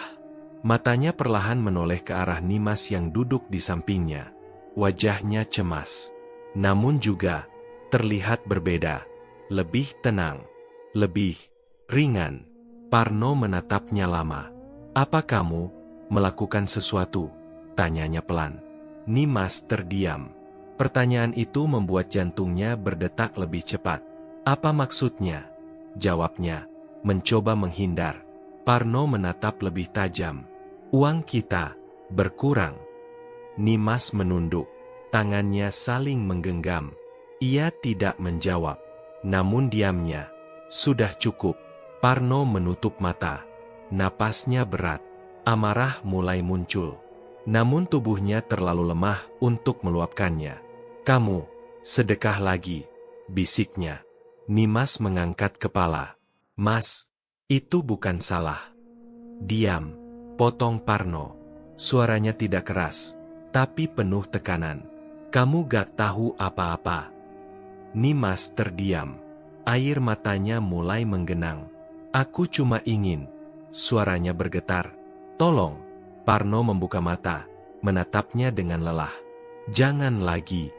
S1: Matanya perlahan menoleh ke arah Nimas yang duduk di sampingnya. Wajahnya cemas. Namun juga, terlihat berbeda. Lebih tenang. Lebih ringan. Parno menatapnya lama. "Apa kamu melakukan sesuatu?" tanyanya pelan. Nimas terdiam. Pertanyaan itu membuat jantungnya berdetak lebih cepat. "Apa maksudnya?" jawabnya, mencoba menghindar. Parno menatap lebih tajam. "Uang kita berkurang." Nimas menunduk. Tangannya saling menggenggam. Ia tidak menjawab. Namun diamnya, "Sudah cukup." Parno menutup mata. Napasnya berat. Amarah mulai muncul. Namun tubuhnya terlalu lemah untuk meluapkannya. "Kamu, sedekah lagi," bisiknya. Nimas mengangkat kepala. "Mas, itu bukan salah." "Diam," potong Parno. Suaranya tidak keras, tapi penuh tekanan. "Kamu gak tahu apa-apa." Nimas terdiam. Air matanya mulai menggenang. "Aku cuma ingin." Suaranya bergetar. "Tolong." Parno membuka mata, menatapnya dengan lelah. "Jangan lagi."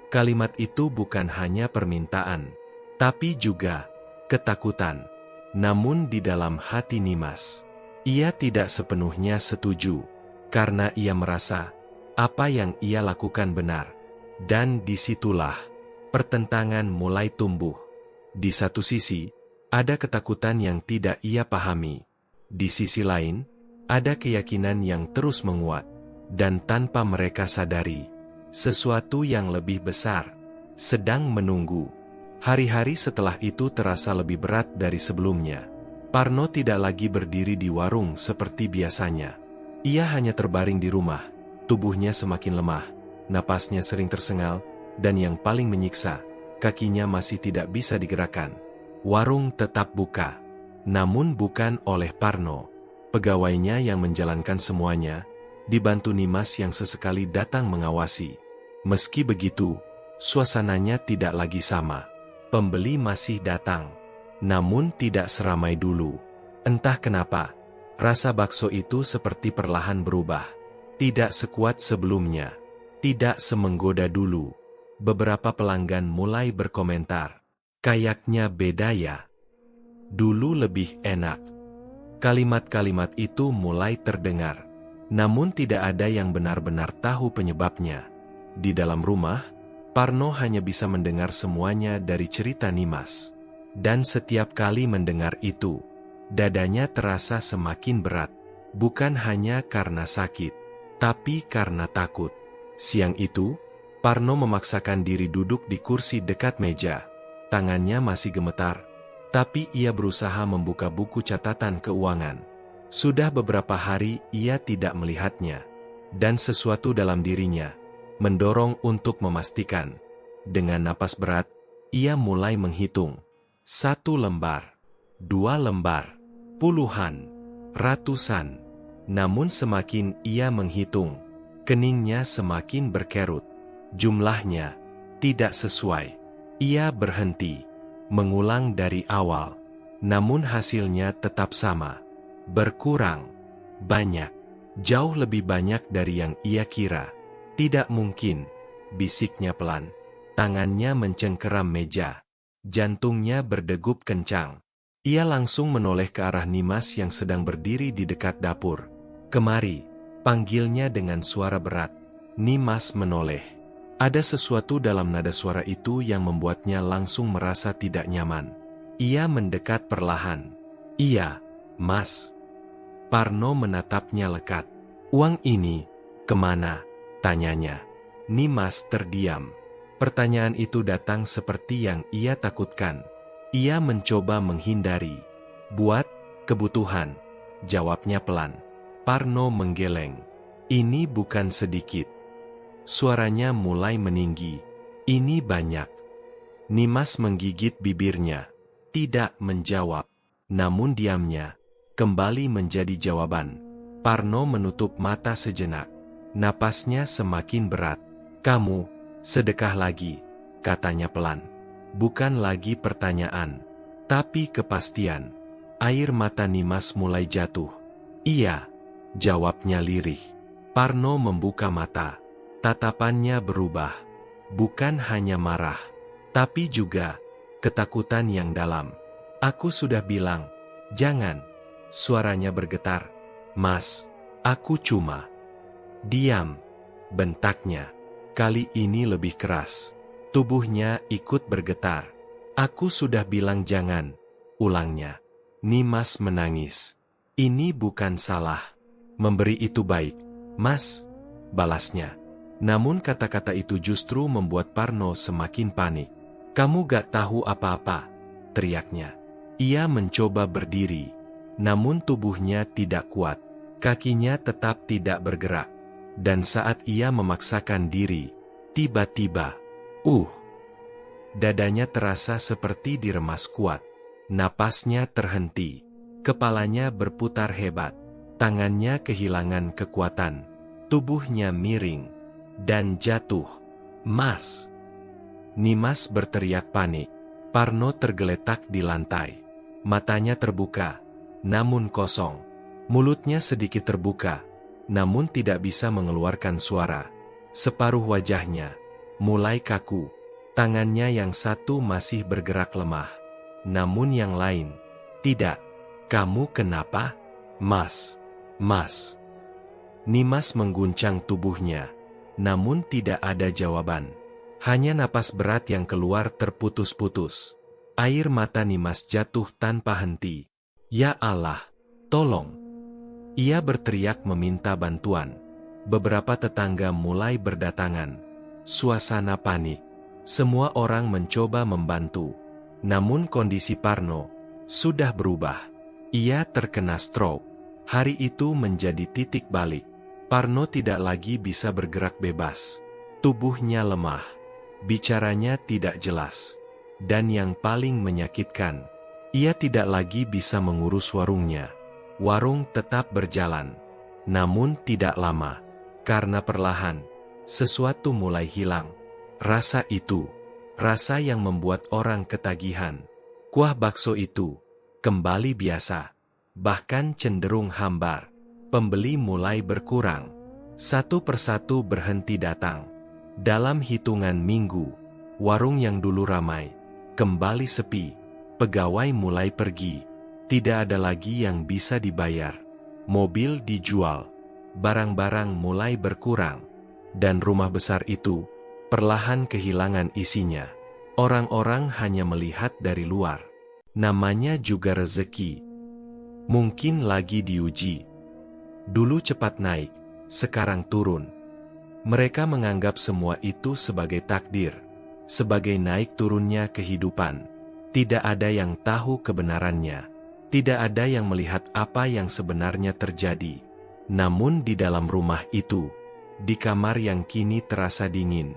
S1: Kalimat itu bukan hanya permintaan, tapi juga ketakutan. Namun di dalam hati Nimas, ia tidak sepenuhnya setuju, karena ia merasa apa yang ia lakukan benar. Dan disitulah pertentangan mulai tumbuh. Di satu sisi, ada ketakutan yang tidak ia pahami. Di sisi lain, ada keyakinan yang terus menguat. Dan tanpa mereka sadari, sesuatu yang lebih besar sedang menunggu. Hari-hari setelah itu terasa lebih berat dari sebelumnya. Parno tidak lagi berdiri di warung seperti biasanya. Ia hanya terbaring di rumah. Tubuhnya semakin lemah, napasnya sering tersengal, dan yang paling menyiksa, kakinya masih tidak bisa digerakkan. Warung tetap buka, namun bukan oleh Parno. Pegawainya yang menjalankan semuanya, dibantu Nimas yang sesekali datang mengawasi. Meski begitu, suasananya tidak lagi sama. Pembeli masih datang, namun tidak seramai dulu. Entah kenapa, rasa bakso itu seperti perlahan berubah. Tidak sekuat sebelumnya, tidak semenggoda dulu. Beberapa pelanggan mulai berkomentar, "Kayaknya beda ya. Dulu lebih enak." Kalimat-kalimat itu mulai terdengar, namun tidak ada yang benar-benar tahu penyebabnya. Di dalam rumah, Parno hanya bisa mendengar semuanya dari cerita Nimas. Dan setiap kali mendengar itu, dadanya terasa semakin berat. Bukan hanya karena sakit, tapi karena takut. Siang itu, Parno memaksakan diri duduk di kursi dekat meja. Tangannya masih gemetar, tapi ia berusaha membuka buku catatan keuangan. Sudah beberapa hari ia tidak melihatnya, dan sesuatu dalam dirinya mendorong untuk memastikan. Dengan napas berat, ia mulai menghitung. 1 lembar, 2 lembar, puluhan, ratusan. Namun semakin ia menghitung, keningnya semakin berkerut. Jumlahnya tidak sesuai. Ia berhenti, mengulang dari awal, namun hasilnya tetap sama. Berkurang, banyak, jauh lebih banyak dari yang ia kira. "Tidak mungkin," bisiknya pelan. Tangannya mencengkeram meja. Jantungnya berdegup kencang. Ia langsung menoleh ke arah Nimas yang sedang berdiri di dekat dapur. "Kemari," panggilnya dengan suara berat. Nimas menoleh. Ada sesuatu dalam nada suara itu yang membuatnya langsung merasa tidak nyaman. Ia mendekat perlahan. "Iya, Mas." Parno menatapnya lekat. "Uang ini, kemana?" tanyanya. Nimas terdiam. Pertanyaan itu datang seperti yang ia takutkan. Ia mencoba menghindari. "Buat kebutuhan," jawabnya pelan. Parno menggeleng. "Ini bukan sedikit." Suaranya mulai meninggi. "Ini banyak." Nimas menggigit bibirnya. Tidak menjawab. Namun diamnya kembali menjadi jawaban. Parno menutup mata sejenak. Napasnya semakin berat. "Kamu, sedekah lagi," katanya pelan. Bukan lagi pertanyaan, tapi kepastian. Air mata Nimas mulai jatuh. "Iya," jawabnya lirih. Parno membuka mata. Tatapannya berubah. Bukan hanya marah, tapi juga ketakutan yang dalam. "Aku sudah bilang, Jangan. Suaranya bergetar. Mas, aku cuma. Diam. Bentaknya. Kali ini lebih keras. Tubuhnya ikut bergetar. Aku sudah bilang jangan. Ulangnya. Nimas menangis. Ini bukan salah. Memberi itu baik. Mas. Balasnya. Namun kata-kata itu justru membuat Parno semakin panik. Kamu gak tahu apa-apa. Teriaknya. Ia mencoba berdiri. Namun tubuhnya tidak kuat. Kakinya tetap tidak bergerak. Dan saat ia memaksakan diri, tiba-tiba, dadanya terasa seperti diremas kuat. Napasnya terhenti. Kepalanya berputar hebat. Tangannya kehilangan kekuatan. Tubuhnya miring. Dan jatuh. Mas! Nimas berteriak panik. Parno tergeletak di lantai. Matanya terbuka, namun kosong. Mulutnya sedikit terbuka, namun tidak bisa mengeluarkan suara. Separuh wajahnya mulai kaku. Tangannya yang satu masih bergerak lemah, namun yang lain tidak. Kamu kenapa? Mas, Mas. Nimas mengguncang tubuhnya, namun tidak ada jawaban. Hanya napas berat yang keluar terputus-putus. Air mata Nimas jatuh tanpa henti. Ya Allah, tolong! Ia berteriak meminta bantuan. Beberapa tetangga mulai berdatangan. Suasana panik. Semua orang mencoba membantu. Namun kondisi Parno sudah berubah. Ia terkena stroke. Hari itu menjadi titik balik. Parno tidak lagi bisa bergerak bebas. Tubuhnya lemah. Bicaranya tidak jelas. Dan yang paling menyakitkan, ia tidak lagi bisa mengurus warungnya. Warung tetap berjalan. Namun tidak lama. Karena perlahan, sesuatu mulai hilang. Rasa itu, rasa yang membuat orang ketagihan. Kuah bakso itu, kembali biasa. Bahkan cenderung hambar. Pembeli mulai berkurang. Satu persatu berhenti datang. Dalam hitungan minggu, warung yang dulu ramai, kembali sepi. Pegawai mulai pergi. Tidak ada lagi yang bisa dibayar. Mobil dijual. Barang-barang mulai berkurang. Dan rumah besar itu perlahan kehilangan isinya. Orang-orang hanya melihat dari luar. Namanya juga rezeki. Mungkin lagi diuji. Dulu cepat naik, sekarang turun. Mereka menganggap semua itu sebagai takdir. Sebagai naik turunnya kehidupan. Tidak ada yang tahu kebenarannya. Tidak ada yang melihat apa yang sebenarnya terjadi. Namun di dalam rumah itu, di kamar yang kini terasa dingin,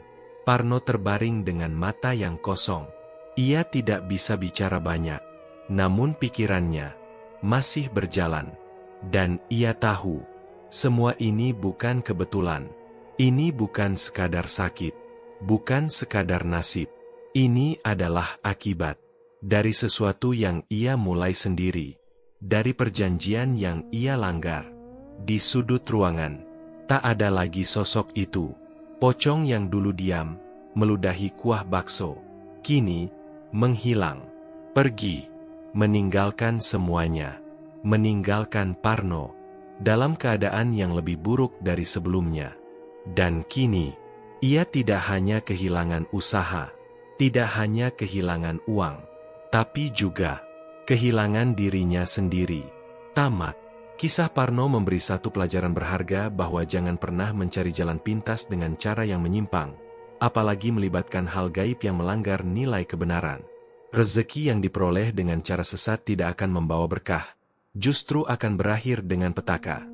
S1: Parno terbaring dengan mata yang kosong. Ia tidak bisa bicara banyak, namun pikirannya masih berjalan. Dan ia tahu, semua ini bukan kebetulan. Ini bukan sekadar sakit, bukan sekadar nasib. Ini adalah akibat dari sesuatu yang ia mulai sendiri, dari perjanjian yang ia langgar. Di sudut ruangan, tak ada lagi sosok itu. Pocong yang dulu diam, meludahi kuah bakso, kini menghilang, pergi, meninggalkan semuanya, meninggalkan Parno, dalam keadaan yang lebih buruk dari sebelumnya. Dan kini, ia tidak hanya kehilangan usaha, tidak hanya kehilangan uang, tapi juga kehilangan dirinya sendiri. Tamat. Kisah Parno memberi satu pelajaran berharga bahwa jangan pernah mencari jalan pintas dengan cara yang menyimpang, apalagi melibatkan hal gaib yang melanggar nilai kebenaran. Rezeki yang diperoleh dengan cara sesat tidak akan membawa berkah, justru akan berakhir dengan petaka.